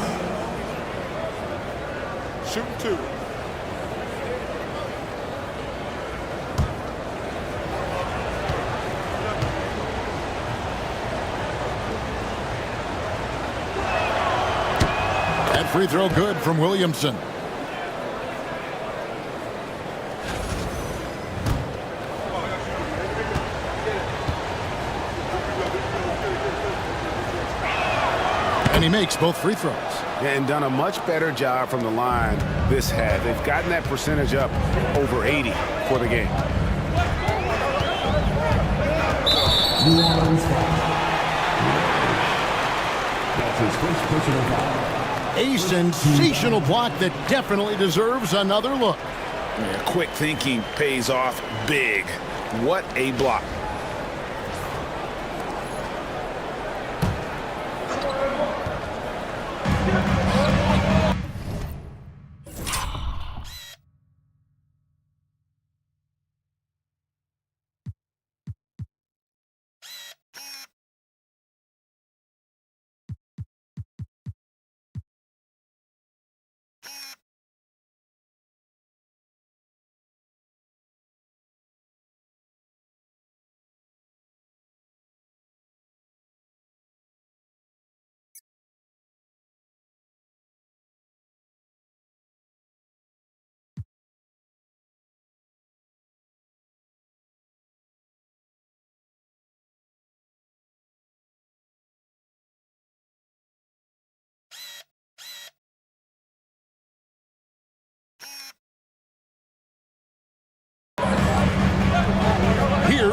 Shoot 2. Free throw good from Williamson. And he makes both free throws. And done a much better job from the line this half. They've gotten that percentage up over 80 for the game. New Orleans foul. That's his first personal foul. A sensational block that definitely deserves another look. Yeah, quick thinking pays off big. What a block.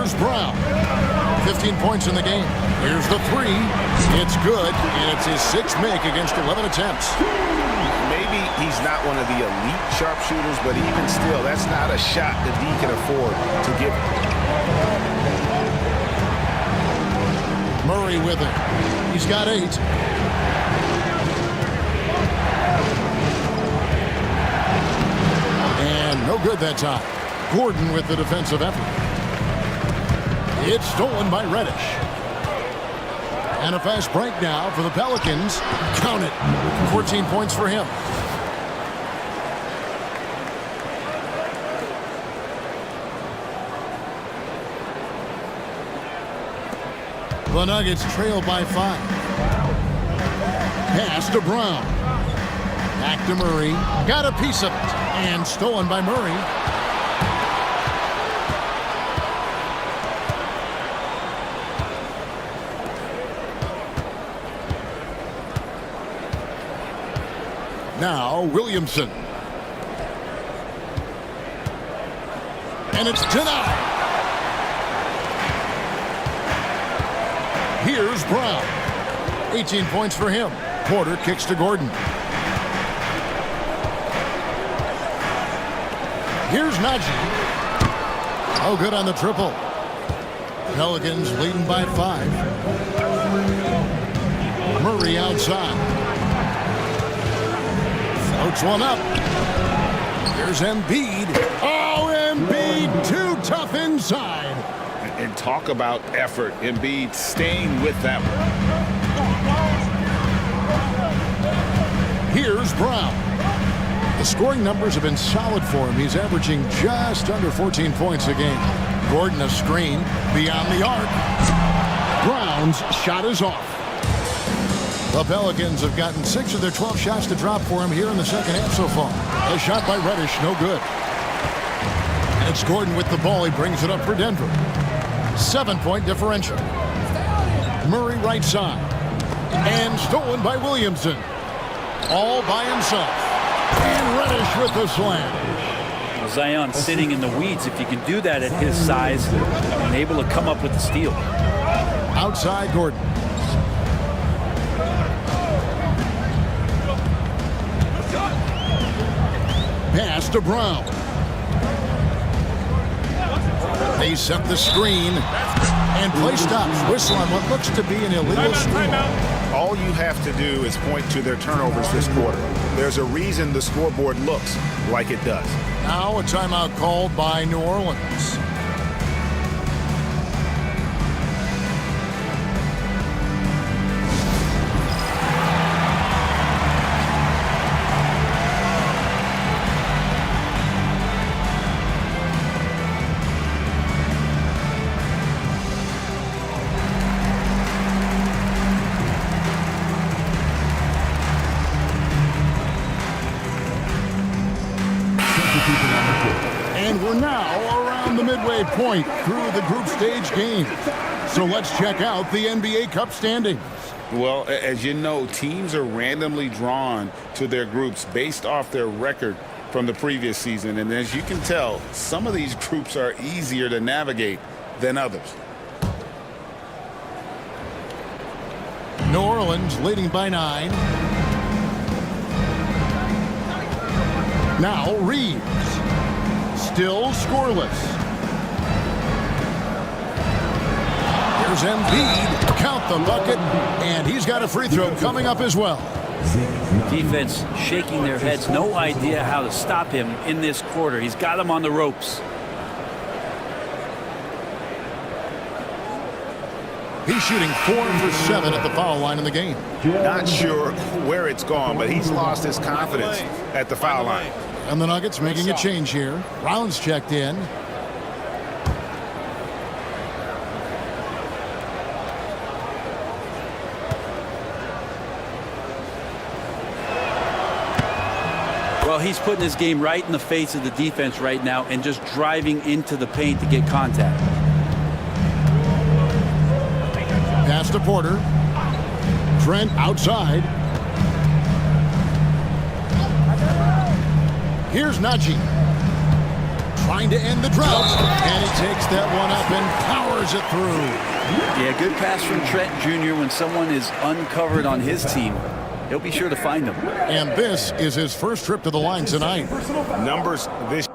Here's Brown. 15 points in the game. Here's the three. It's good, and it's his sixth make against 11 attempts. Maybe he's not one of the elite sharpshooters, but even still, that's not a shot that D can afford to give. Murray with it. He's got 8. And no good that time. Gordon with the defensive effort. It's stolen by Reddish. And a fast break now for the Pelicans. Count it. 14 points for him. The Nuggets trail by 5. Pass to Brown. Back to Murray. Got a piece of it. And stolen by Murray. Now Williamson. And it's denied. Here's Brown. 18 points for him. Porter kicks to Gordon. Here's Najee. Oh, good on the triple. Pelicans leading by 5. Murray outside. Floats one up. Here's Embiid. Oh, Embiid too tough inside. And talk about effort. Embiid staying with that one. Here's Brown. The scoring numbers have been solid for him. He's averaging just under 14 points a game. Gordon a screen beyond the arc. Brown's shot is off. The Pelicans have gotten 6 of their 12 shots to drop for him here in the second half so far. A shot by Reddish, no good. And it's Gordon with the ball. He brings it up for Denver. 7-point differential. Murray right side. And stolen by Williamson. All by himself. And Reddish with the slam. Well, Zion sitting in the weeds. If you can do that at his size and able to come up with the steal. Outside Gordon. Pass to Brown. They set the screen. And play stops. Whistle on what looks to be an illegal screen. All you have to do is point to their turnovers this quarter. There's a reason the scoreboard looks like it does. Now a timeout called by New Orleans. And we're now around the midway point through the group stage game. So let's check out the NBA Cup standings. Well, as you know, teams are randomly drawn to their groups based off their record from the previous season. And as you can tell, some of these groups are easier to navigate than others. New Orleans leading by 9. Now Reeves. Still scoreless. Here's Embiid. Count the bucket. And he's got a free throw coming up as well. Defense shaking their heads. No idea how to stop him in this quarter. He's got him on the ropes. He's shooting 4 for 7 at the foul line in the game. Not sure where it's gone, but he's lost his confidence at the foul line. And the Nuggets making a change here. Brown's checked in. Well, he's putting his game right in the face of the defense right now and just driving into the paint to get contact. Pass to Porter. Trent outside. Here's Najee. trying to end the drought, and he takes that one up and powers it through. Yeah, good pass from Trent Jr. When someone is uncovered on his team, he'll be sure to find them. And this is his first trip to the line tonight. Numbers this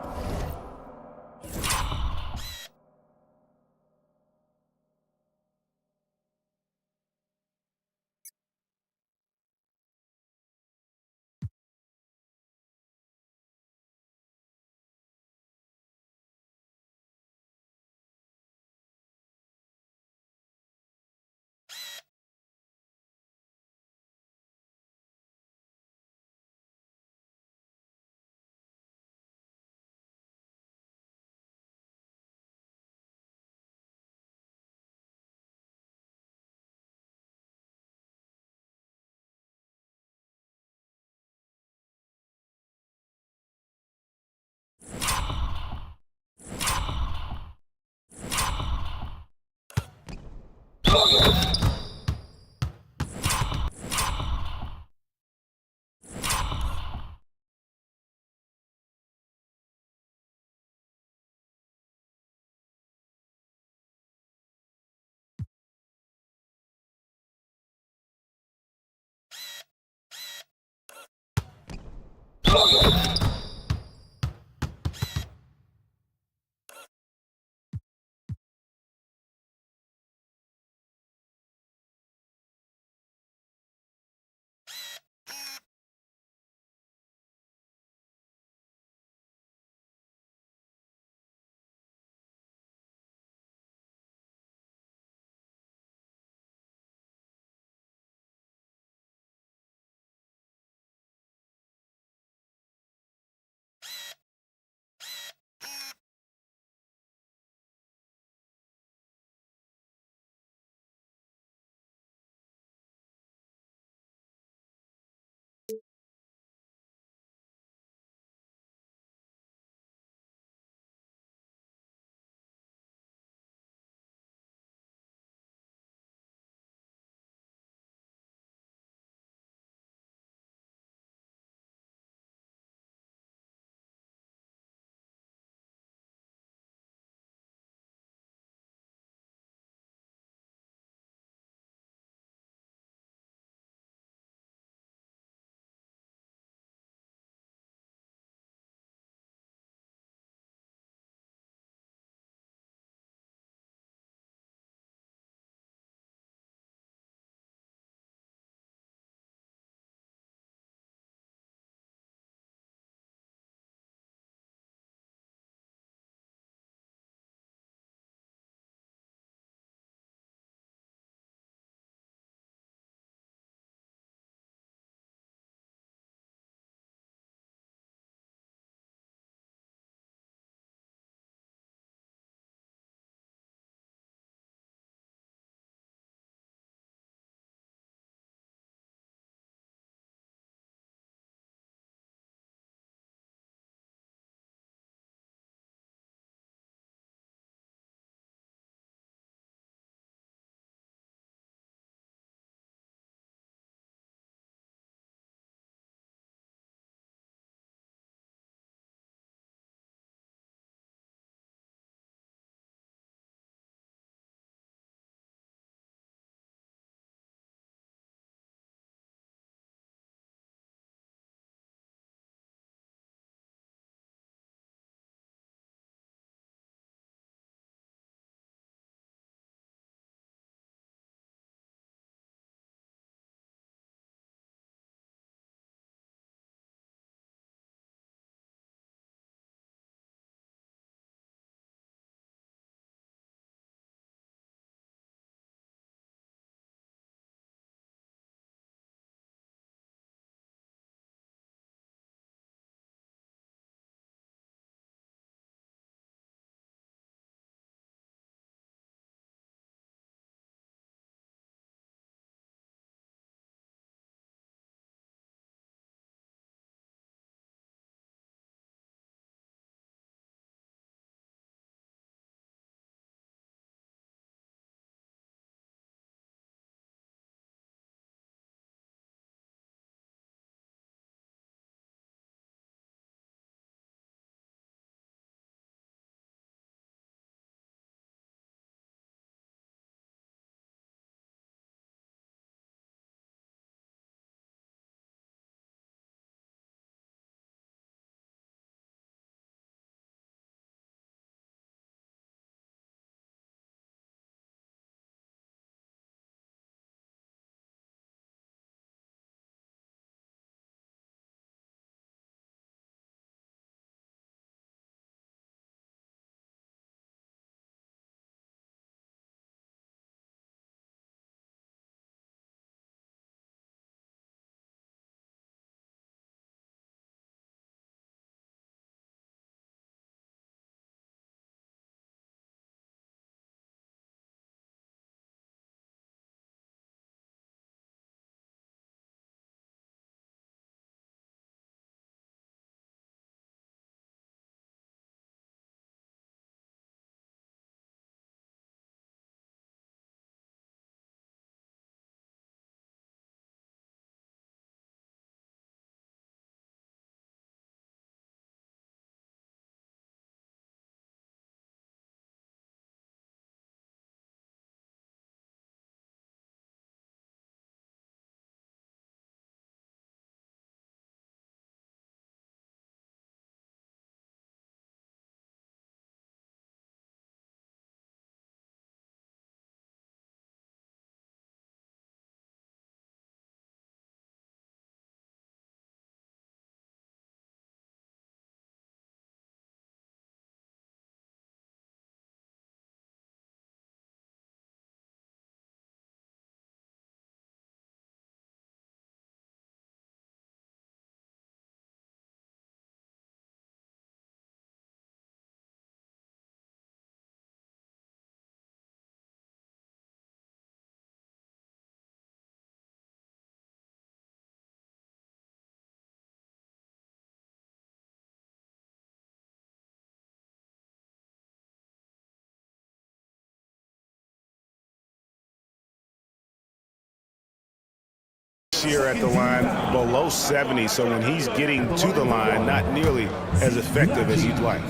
this year at the line below 70, so when he's getting to the line, not nearly as effective as you'd like.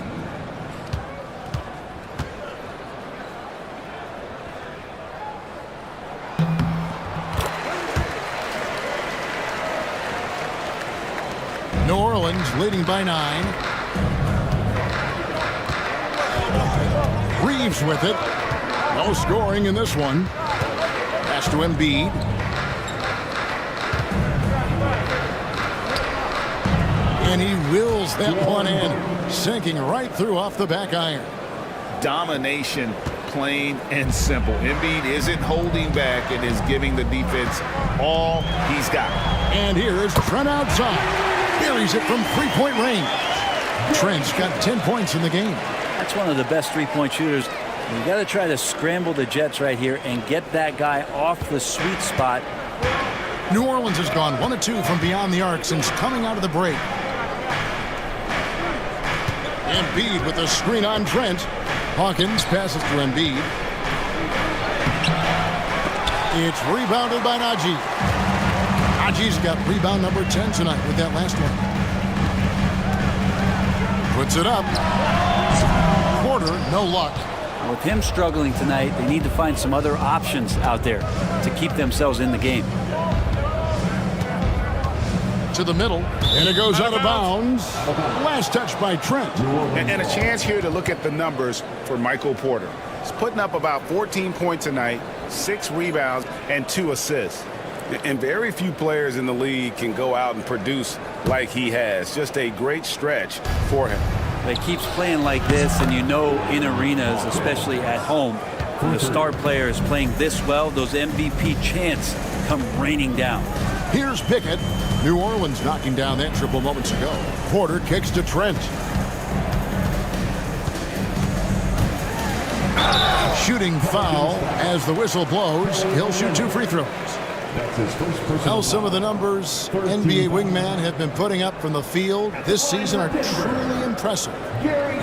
New Orleans leading by 9. Reeves with it. No scoring in this one. Pass to Embiid. And he wills that one in, sinking right through off the back iron. Domination, plain and simple. Embiid isn't holding back and is giving the defense all he's got. And here's Trent outside. Buries it from three-point range. Trent's got 10 points in the game. That's one of the best three-point shooters. You got to try to scramble the Jets right here and get that guy off the sweet spot. New Orleans has gone 1 of 2 from beyond the arc since coming out of the break. Embiid with a screen on Trent. Hawkins passes to Embiid. It's rebounded by Najee. Najee's got rebound number 10 tonight with that last one. Puts it up. Porter, no luck. With him struggling tonight, they need to find some other options out there to keep themselves in the game. To the middle, and it goes out of bounds. Last touch by Trent. And a chance here to look at the numbers for Michael Porter. He's putting up about 14 points tonight, 6 rebounds, and 2 assists. And very few players in the league can go out and produce like he has. Just a great stretch for him. He keeps playing like this, and you know in arenas, especially at home, when the star player is playing this well, those MVP chants come raining down. Here's Pickett. New Orleans knocking down that triple moments ago. Porter kicks to Trent. Shooting foul as the whistle blows. He'll shoot 2 free throws. Now some of the numbers NBA wingman have been putting up from the field this season are truly impressive.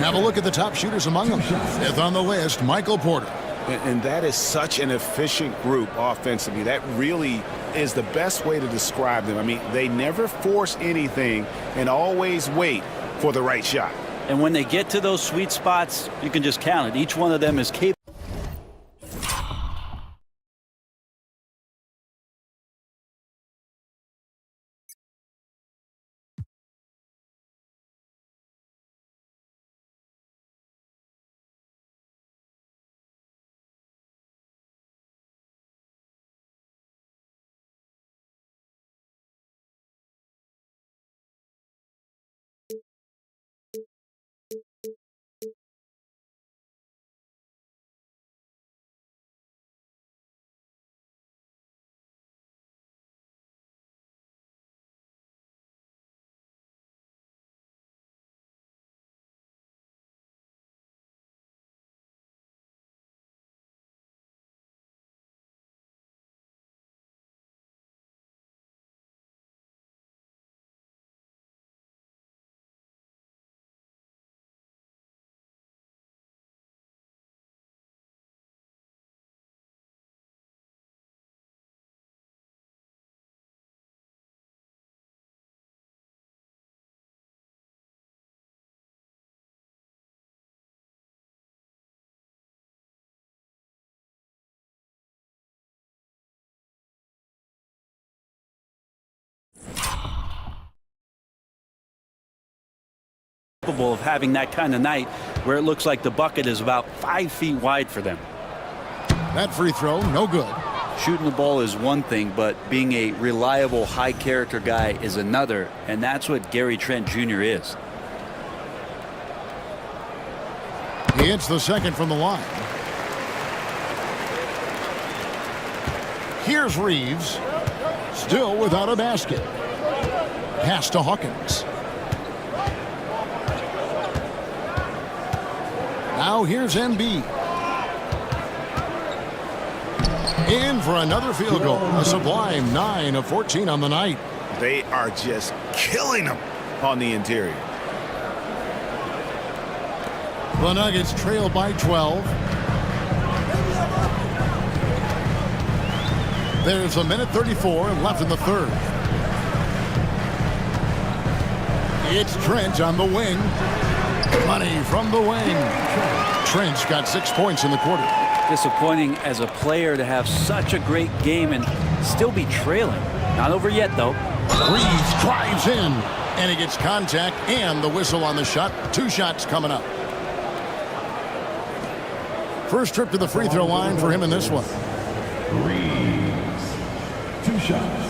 Have a look at the top shooters among them. 5th on the list, Michael Porter. And that is such an efficient group offensively. That really is the best way to describe them. I mean, they never force anything and always wait for the right shot. And when they get to those sweet spots, you can just count it. Each one of them is capable. Of having that kind of night where it looks like the bucket is about 5 feet wide for them. That free throw, no good. Shooting the ball is one thing, but being a reliable, high-character guy is another, and that's what Gary Trent Jr. is. He hits the second from the line. Here's Reeves, still without a basket. Pass to Hawkins. Now here's Embiid. In for another field goal. A sublime 9 of 14 on the night. They are just killing them on the interior. The Nuggets trail by 12. There's a minute 34 left in the third. It's Trent on the wing. Money from the wing. Trent's got 6 points in the quarter. Disappointing as a player to have such a great game and still be trailing. Not over yet, though. Reeves drives in, and he gets contact and the whistle on the shot. 2 shots coming up. First trip to the free throw line for him in this one. Reeves, 2 shots.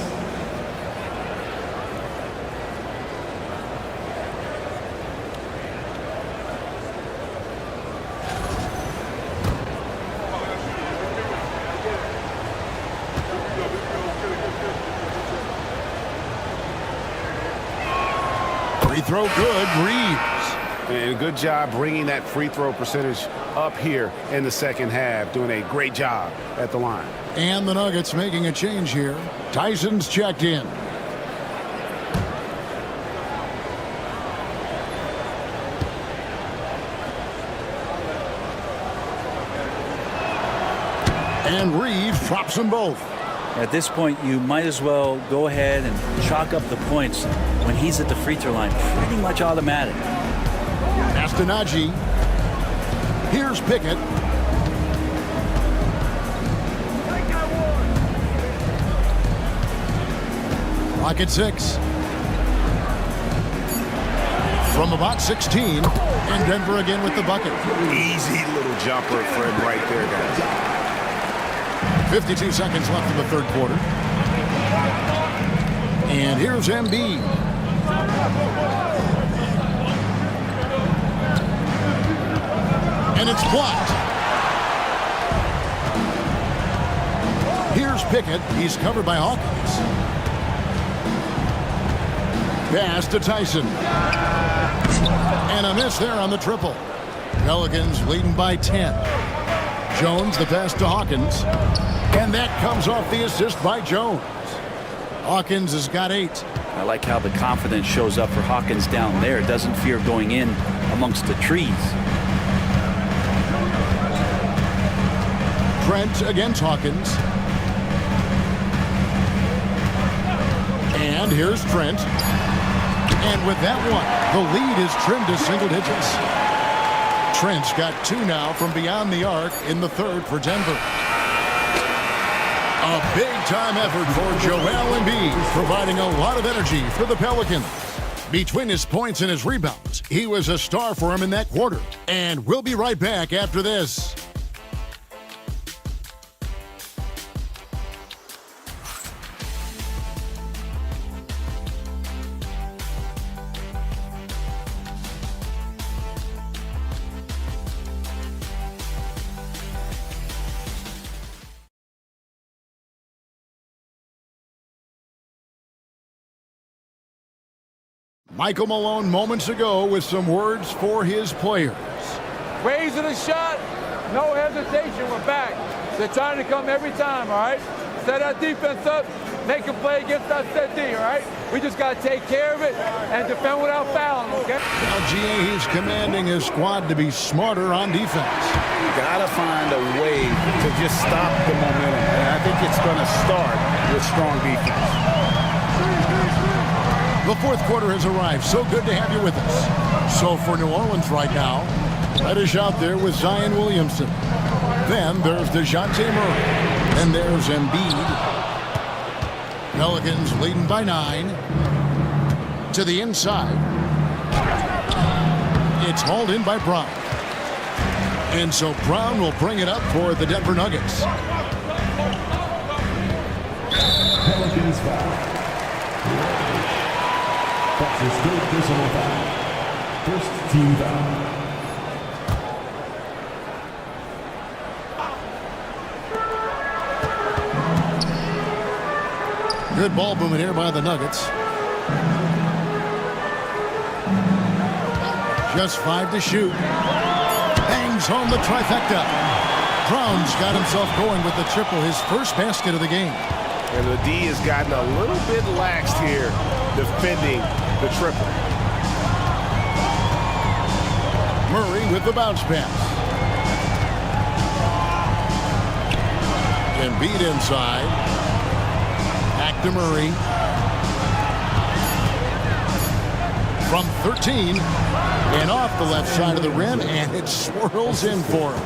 Free throw good, Reeves. And good job bringing that free throw percentage up here in the second half. Doing a great job at the line. And the Nuggets making a change here. Tyson's checked in. And Reeves drops them both. At this point, you might as well go ahead and chalk up the points when he's at the free throw line. Pretty much automatic. Astonagi. Here's Pickett. Rocket 6. From about 16. And Denver again with the bucket. Easy little jumper for him right there, guys. 52 seconds left in the third quarter. And here's Embiid. And it's blocked. Here's Pickett. He's covered by Hawkins. Pass to Tyson. And a miss there on the triple. Pelicans leading by 10. Jones the pass to Hawkins. And that comes off the assist by Jones. Hawkins has got 8. I like how the confidence shows up for Hawkins down there. Doesn't fear going in amongst the trees. Trent against Hawkins. And here's Trent. And with that one, the lead is trimmed to single digits. Trent's got 2 now from beyond the arc in the third for Denver. A big-time effort for Joel Embiid, providing a lot of energy for the Pelicans. Between his points and his rebounds, he was a star for him in that quarter. And we'll be right back after this. Michael Malone moments ago with some words for his players. Raising the shot, no hesitation, we're back. They're trying to come every time, all right? Set our defense up, make a play against our set D, all right? We just got to take care of it and defend without fouling, okay? Now, GA, he's commanding his squad to be smarter on defense. You got to find a way to just stop the momentum. And I think it's going to start with strong defense. The fourth quarter has arrived. So good to have you with us. So for New Orleans right now, Reddish out there with Zion Williamson. Then there's DeJounte Murray. And there's Embiid. Pelicans leading by 9. To the inside. It's hauled in by Brown. And so Brown will bring it up for the Denver Nuggets. Pelicans foul. That's his third personal foul. First team foul. Good ball movement here by the Nuggets. Just 5 to shoot. Bangs home the trifecta. Brown's got himself going with the triple, his first basket of the game. And the D has gotten a little bit laxed here defending the triple. Murray with the bounce pass. Embiid inside. back to Murray. From 13 and off the left side of the rim, and it swirls in for him.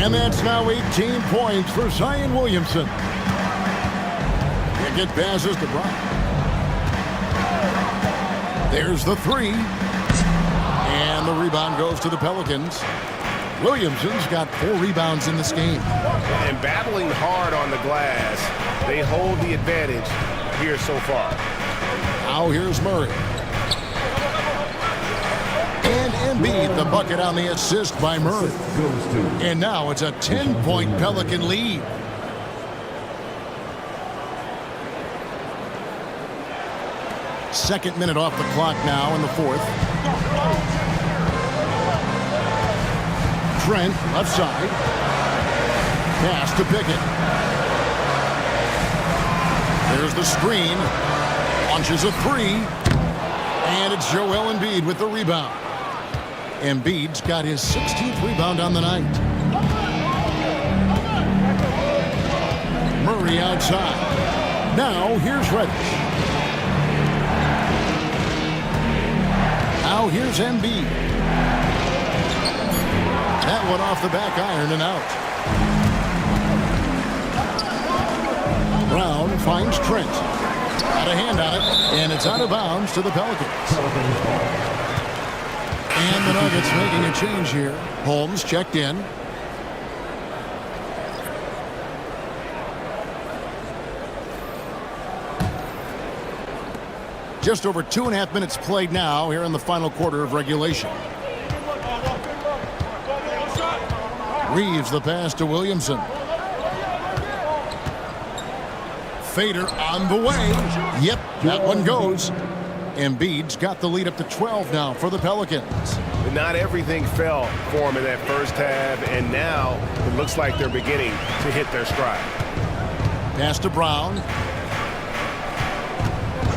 And that's now 18 points for Zion Williamson. It passes to Brown. There's the three. And the rebound goes to the Pelicans. Williamson's got 4 rebounds in this game. And battling hard on the glass, they hold the advantage here so far. Now here's Murray. And Embiid, the bucket on the assist by Murray. And now it's a 10-point Pelican lead. Second minute off the clock now in the fourth. Trent, left side. Pass to Pickett. There's the screen. Launches a three. And it's Joel Embiid with the rebound. Embiid's got his 16th rebound on the night. Murray outside. Now here's Reddish. Now here's Embiid. That one off the back iron and out. Brown finds Trent. Got a hand on it, and it's out of bounds to the Pelicans. And the Nuggets making a change here. Holmes checked in. Just over 2.5 minutes played now here in the final quarter of regulation. Reeves the pass to Williamson. Fader on the way. Yep, that one goes. Embiid's got the lead up to 12 now for the Pelicans. Not everything fell for them in that first half, and now it looks like they're beginning to hit their stride. Pass to Brown.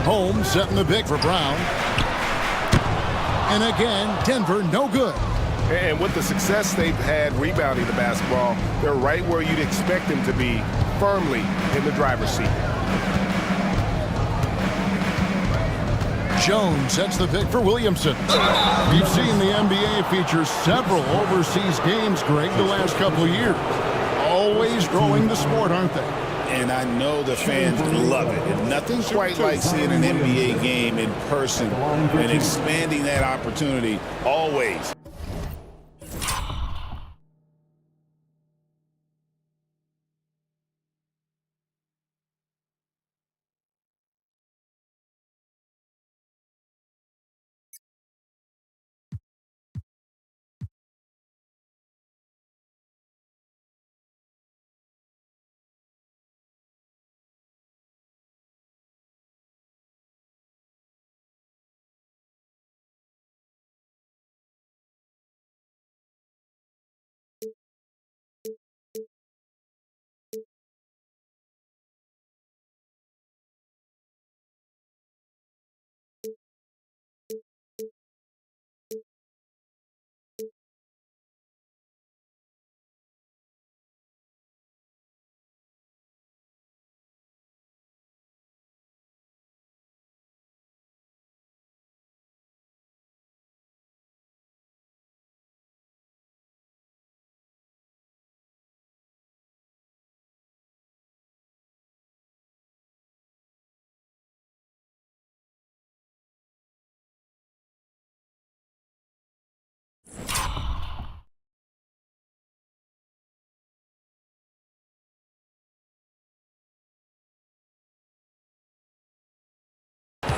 Holmes setting the pick for Brown. And again, Denver no good. And with the success they've had rebounding the basketball, they're right where you'd expect them to be, firmly in the driver's seat. Jones sets the pick for Williamson. We've seen the NBA feature several overseas games, Greg, the last couple of years. Always growing the sport, aren't they? And I know the fans love it. And nothing quite like seeing an NBA game in person and expanding that opportunity always.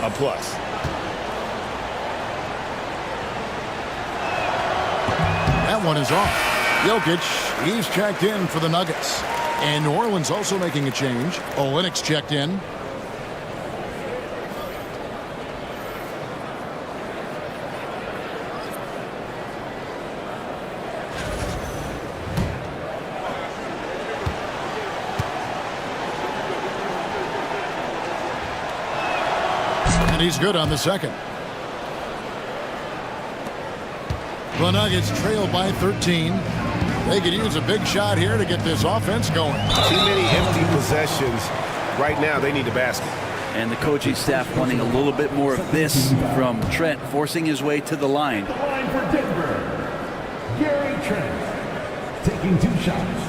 A plus. That one is off. Jokic, he's checked in for the Nuggets. And New Orleans also making a change. Olynyk's checked in. And he's good on the second. The Nuggets trail by 13. They could use a big shot here to get this offense going. Too many empty possessions Right now, they need the basket. And the coaching staff wanting a little bit more of this from Trent, forcing his way to the line. The line for Denver, Gary Trent, taking 2 shots.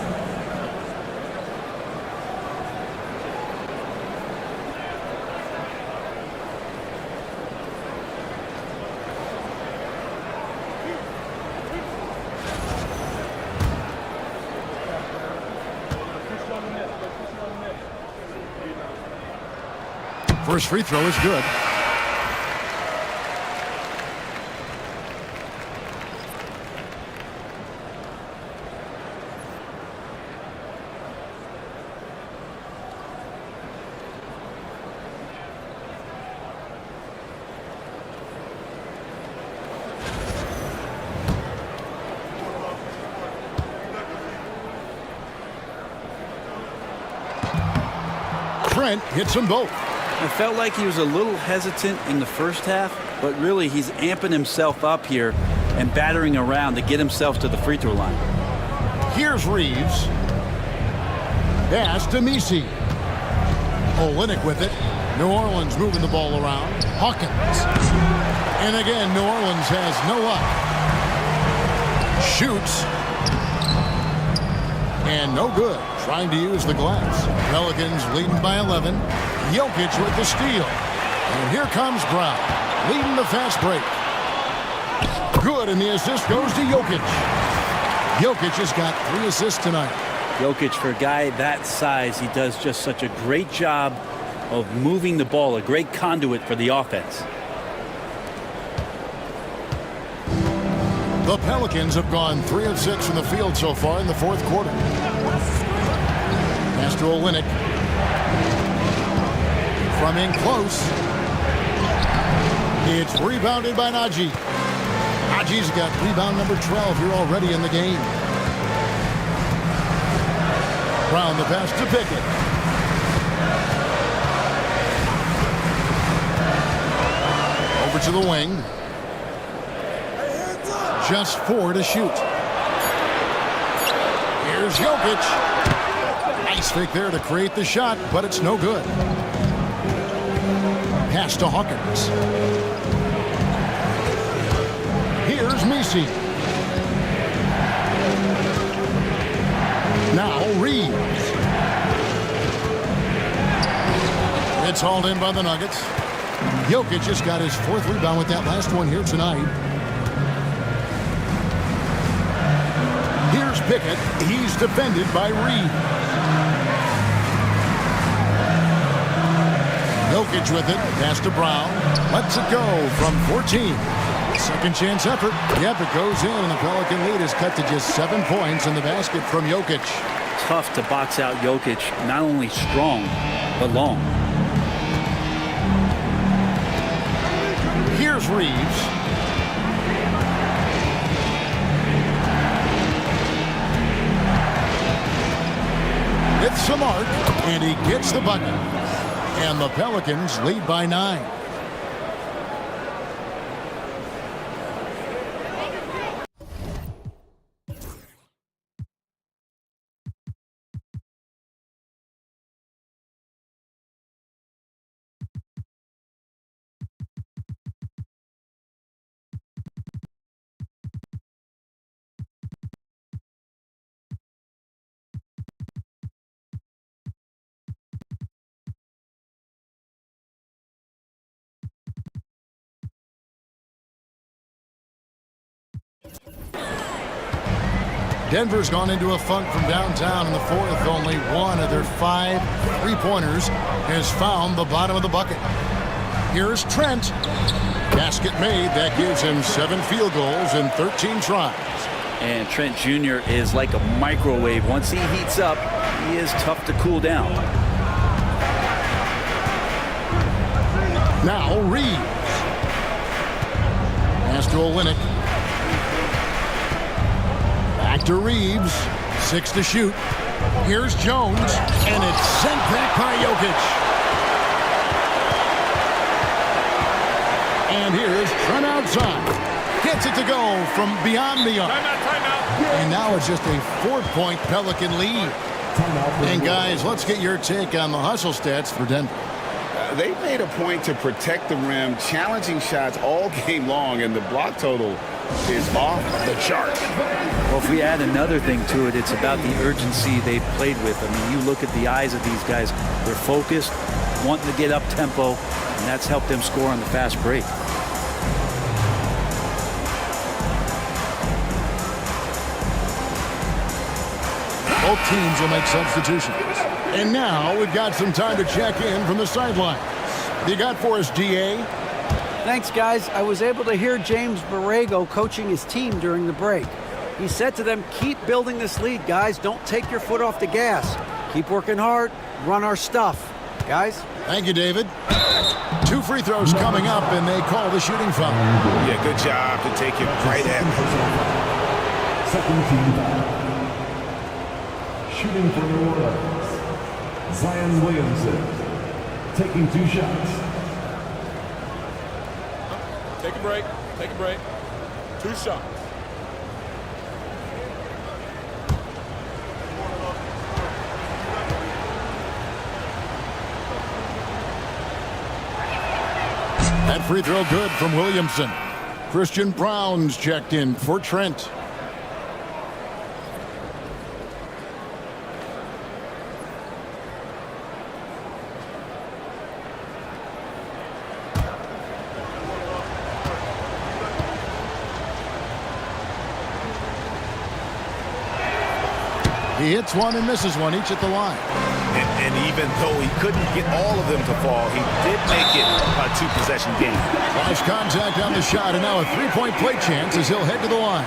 First free throw is good. Trent hits them both. I felt like he was a little hesitant in the first half, but really he's amping himself up here and battering around to get himself to the free throw line. Here's Reeves. Pass to Messi. Olynyk with it. New Orleans moving the ball around. Hawkins. And again, New Orleans has no luck. Shoots. And no good. Trying to use the glass. Pelicans leading by 11. Jokic with the steal. And here comes Brown, leading the fast break. Good, and the assist goes to Jokic. Jokic has got 3 assists tonight. Jokic, for a guy that size, he does just such a great job of moving the ball, a great conduit for the offense. The Pelicans have gone 3 of 6 from the field so far in the 4th quarter. Pass to Olynyk. From in close. It's rebounded by Najee. Najee's got rebound number 12 here already in the game. Brown the pass to Pickett. Over to the wing. Just 4 to shoot. Here's Jokic. Nice fake there to create the shot, but it's no good. Pass to Hawkins. Here's Messi. Now Reeves. It's hauled in by the Nuggets. Jokic just got his 4th rebound with that last one here tonight. Here's Pickett. He's defended by Reeves. Jokic with it. Pass to Brown. Lets it go from 14. Second chance effort. Yep, it goes in, and the Pelican lead is cut to just 7 points in the basket from Jokic. Tough to box out Jokic. Not only strong, but long. Here's Reeves. It's the mark, and he gets the bucket. And the Pelicans lead by 9. Denver's gone into a funk from downtown in the 4th. Only 1 of their 5 3-pointers has found the bottom of the bucket. Here's Trent. Basket made. That gives him 7 field goals in 13 tries. And Trent Jr. is like a microwave. Once he heats up, he is tough to cool down. Now Reeves. Pass to Olynyk. Back to Reeves. 6 to shoot. Here's Jones. And it's sent back by Jokic. And here's Trent outside. Gets it to go from beyond the arc. Timeout. And now it's just a 4-point Pelican lead. And guys, let's get your take on the hustle stats for Denver. They made a point to protect the rim, challenging shots all game long, and the block total is off the chart. Well, if we add another thing to it, it's about the urgency they played with. I mean, you look at the eyes of these guys. They're focused, wanting to get up tempo, and that's helped them score on the fast break. Both teams will make substitutions. And now we've got some time to check in from the sidelines. You got for us, DA? Thanks, guys. I was able to hear James Borrego coaching his team during the break. He said to them, keep building this lead, guys. Don't take your foot off the gas. Keep working hard. Run our stuff. Guys? Thank you, David. 2 free throws coming up, and they call the shooting foul. Yeah, good job to take it right at him. Second team foul. Shooting for New Orleans, Zion Williamson, taking 2 shots. Take a break. Take a break. 2 shots. That free throw good from Williamson. Christian Brown's checked in for Trent. He hits one and misses one, each at the line. And even though he couldn't get all of them to fall, he did make it a 2-possession game. Flash contact on the shot, and now a 3-point play chance as he'll head to the line.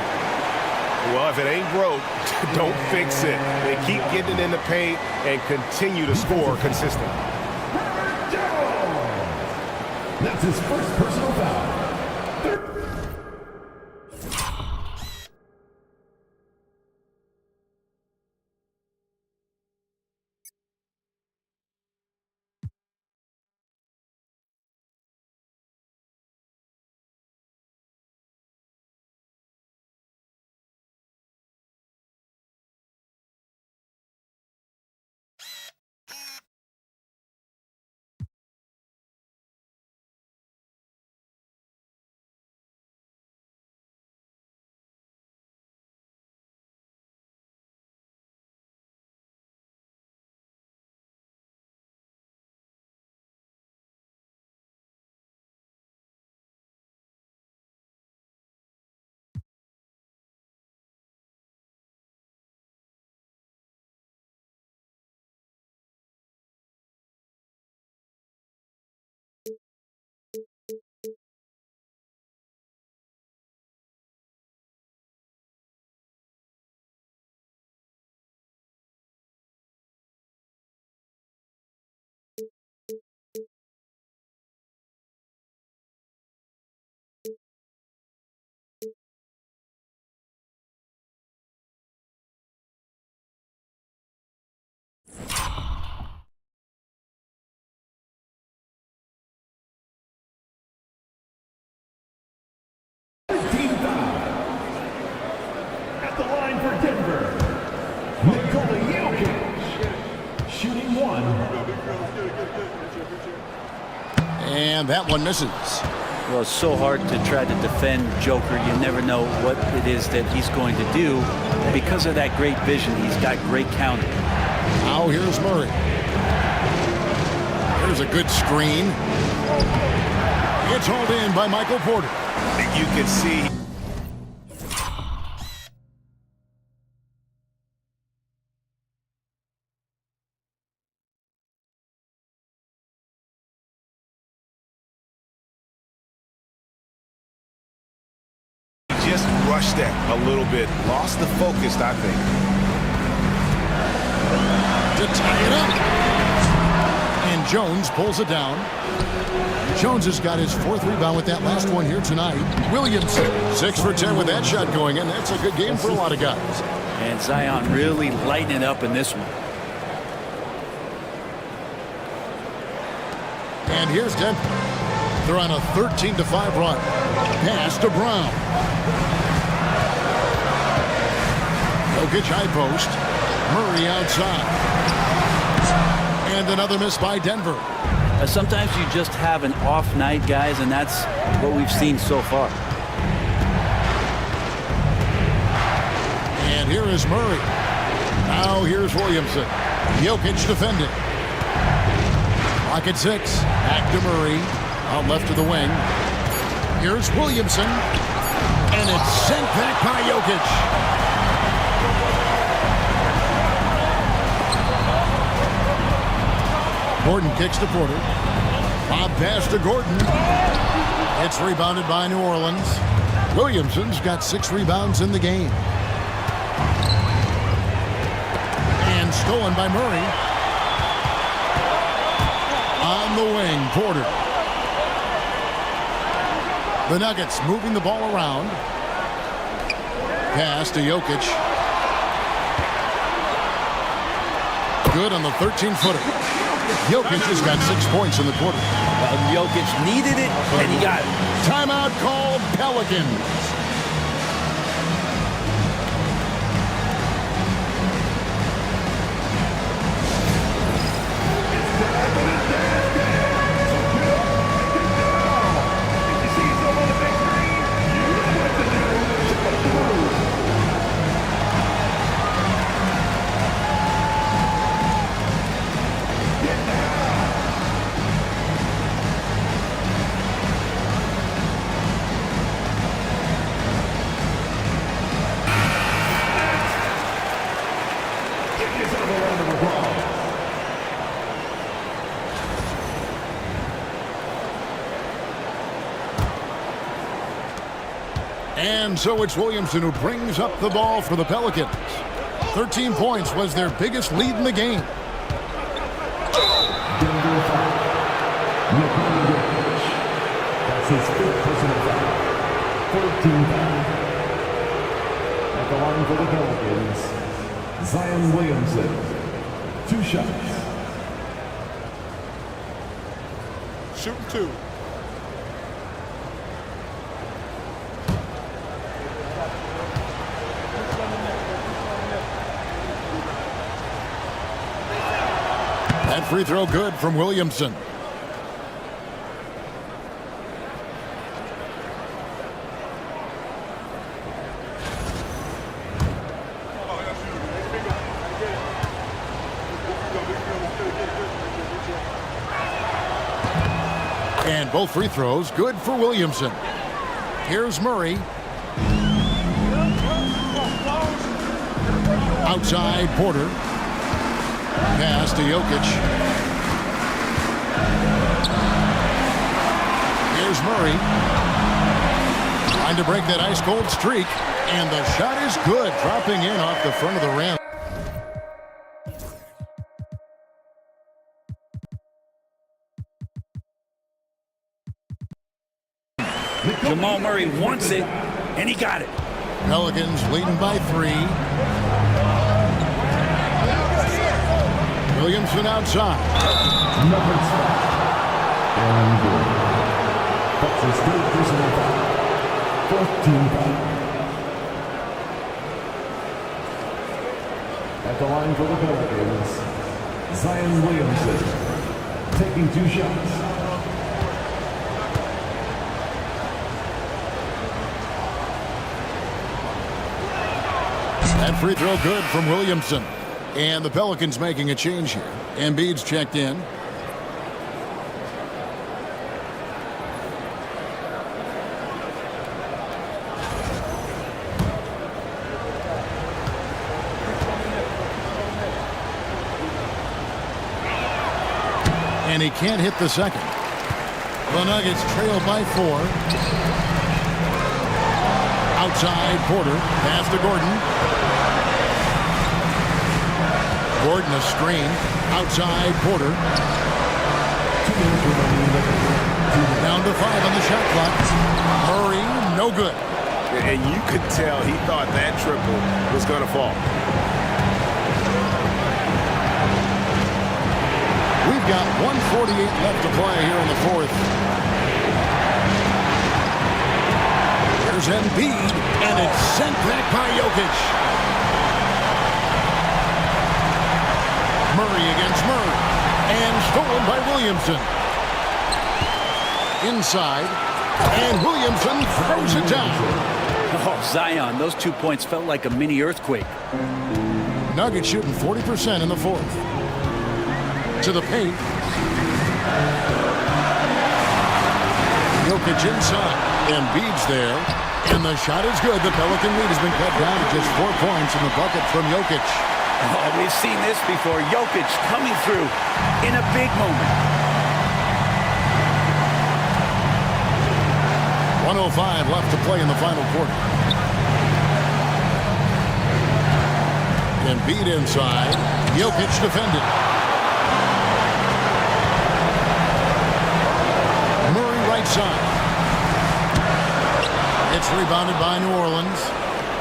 Well, if it ain't broke, don't fix it. They keep getting it in the paint and continue to score consistently. That's his first personal foul. At the line for Denver, shooting 1. And that one misses. Well, it's so hard to try to defend Joker. You never know what it is that he's going to do. Because of that great vision, he's got great counting. Now here's Murray. Here's a good screen. It's hauled in by Michael Porter. You can see just rushed that a little bit. Lost the focus, I think. To tie it up. And Jones pulls it down. Jones has got his 4th rebound with that last one here tonight. Williamson, 6 for 10 with that shot going in. That's a good game for a lot of guys. And Zion really lighting it up in this one. And here's Denver. They're on a 13-5 run. Pass to Brown. Jokic high post. Murray outside. And another miss by Denver. Sometimes you just have an off night, guys, and that's what we've seen so far. And here is Murray. Now here's Williamson. Jokic defending. Lock at 6. Back to Murray. Out left to the wing. Here's Williamson. And it's sent back by Jokic. Gordon kicks to Porter. Bob pass to Gordon. It's rebounded by New Orleans. Williamson's got 6 rebounds in the game. And stolen by Murray. On the wing, Porter. The Nuggets moving the ball around. Pass to Jokic. Good on the 13-footer. Jokic has got 6 points in the quarter. Jokic needed it, and he got it. Timeout called Pelicans. And so it's Williamson who brings up the ball for the Pelicans. 13 points was their biggest lead in the game. That's his 5th personal foul. 14 foul. At the line for the Pelicans, Zion Williamson. 2 shots. Shooting 2. That free throw good from Williamson. And both free throws good for Williamson. Here's Murray. Outside Porter. Pass to Jokic. Here's Murray. Trying to break that ice-cold streak. And the shot is good. Dropping in off the front of the rim. Jamal Murray wants it, and he got it. Pelicans leading by 3. Williamson outside. Number 5. And good. That's his 3rd personal foul. 14 foul. At the line for the Pelicans, Zion Williamson. Taking 2 shots. That free throw good from Williamson. And the Pelicans making a change here. Embiid's checked in. And he can't hit the second. The Nuggets trail by 4. Outside Porter. Pass to Gordon. Gordon a screen. Outside Porter. Down to 5 on the shot clock. Murray, no good. And you could tell he thought that triple was going to fall. We've got 1:48 left to play here in the 4th. There's Embiid, and it's sent back by Jokic. Murray against Murray. And stolen by Williamson. Inside. And Williamson throws it down. Oh, Zion, those 2 points felt like a mini earthquake. Nuggets shooting 40% in the fourth. To the paint. Jokic inside. Embiid's there. And the shot is good. The Pelican lead has been cut down to just 4 points in the bucket from Jokic. Oh, we've seen this before. Jokic coming through in a big moment. 1:05 left to play in the final quarter. Embiid inside. Jokic defended. Murray right side. It's rebounded by New Orleans.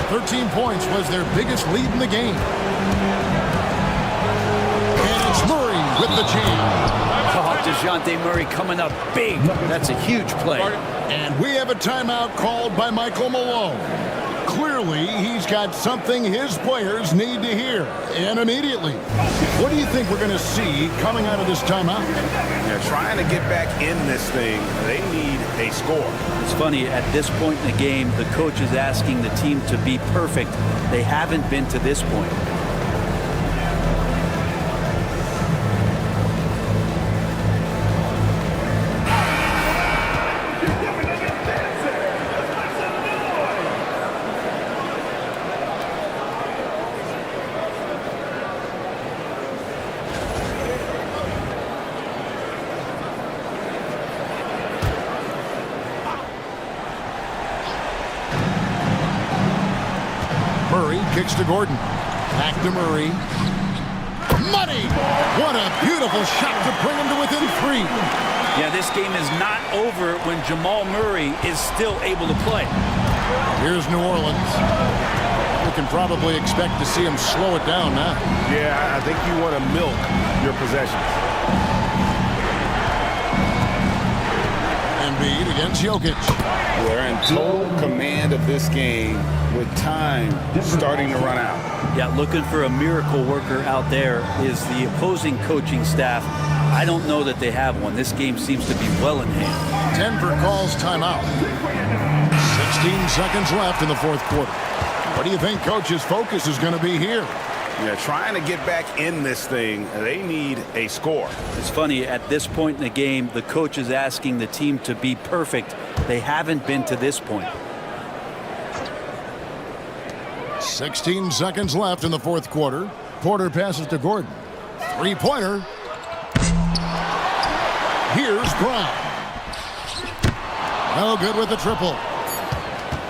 13 points was their biggest lead in the game. And it's Murray with the jam. Oh, DeJounte Murray coming up big. That's a huge play. And we have a timeout called by Michael Malone. Clearly, he's got something his players need to hear, and immediately. What do you think we're going to see coming out of this timeout? They're trying to get back in this thing. They need a score. It's funny, at this point in the game, the coach is asking the team to be perfect. They haven't been to this point. Kicks to Gordon. Back to Murray. Money! What a beautiful shot to bring him to within 3. Yeah, this game is not over when Jamal Murray is still able to play. Here's New Orleans. We can probably expect to see him slow it down now. Yeah, I think you want to milk your possessions. Embiid against Jokic. They're in total command of this game with time starting to run out. Yeah, looking for a miracle worker out there is the opposing coaching staff. I don't know that they have one. This game seems to be well in hand. Denver calls timeout. 16 seconds left in the fourth quarter. What do you think Coach's focus is going to be here? They're trying to get back in this thing. They need a score. It's funny, at this point in the game, the coach is asking the team to be perfect. They haven't been to this point. 16 seconds left in the fourth quarter. Porter passes to Gordon. Three-pointer. Here's Brown. No good with the triple.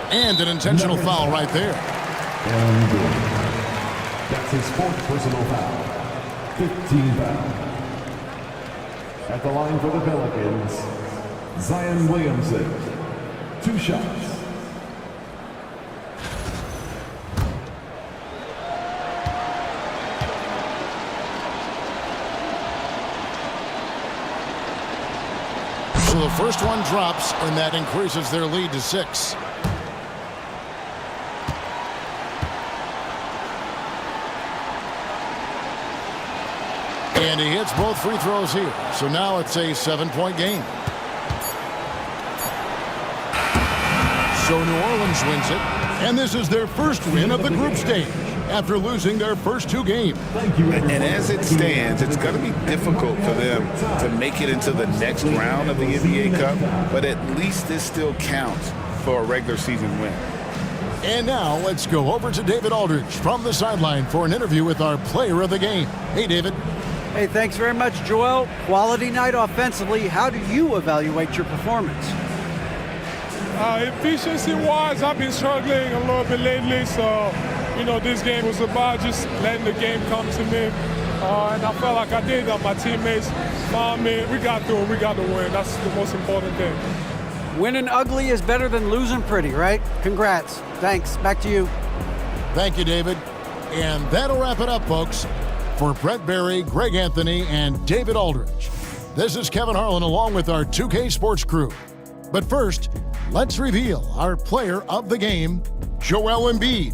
And an intentional foul right there. And that's his fourth personal foul. 15 foul. At the line for the Pelicans, Zion Williamson. 2 shots. So the first one drops, and that increases their lead to 6. And he hits both free throws here. So now it's a 7-point game. So New Orleans wins it, and this is their first win of the group stage after losing their first 2 games. And as it stands, it's going to be difficult for them to make it into the next round of the NBA Cup, but at least this still counts for a regular season win. And now let's go over to David Aldridge from the sideline for an interview with our player of the game. Hey, David. Hey, thanks very much, Joel. Quality night offensively. How do you evaluate your performance? Efficiency-wise, I've been struggling a little bit lately, so, this game was about just letting the game come to me. And I felt like I did that. My teammates found me. We got through it. We got the win. That's the most important thing. Winning ugly is better than losing pretty, right? Congrats. Thanks. Back to you. Thank you, David. And that'll wrap it up, folks. For Brett Barry, Greg Anthony, and David Aldridge, this is Kevin Harlan along with our 2K Sports crew. But first, let's reveal our player of the game, Joel Embiid.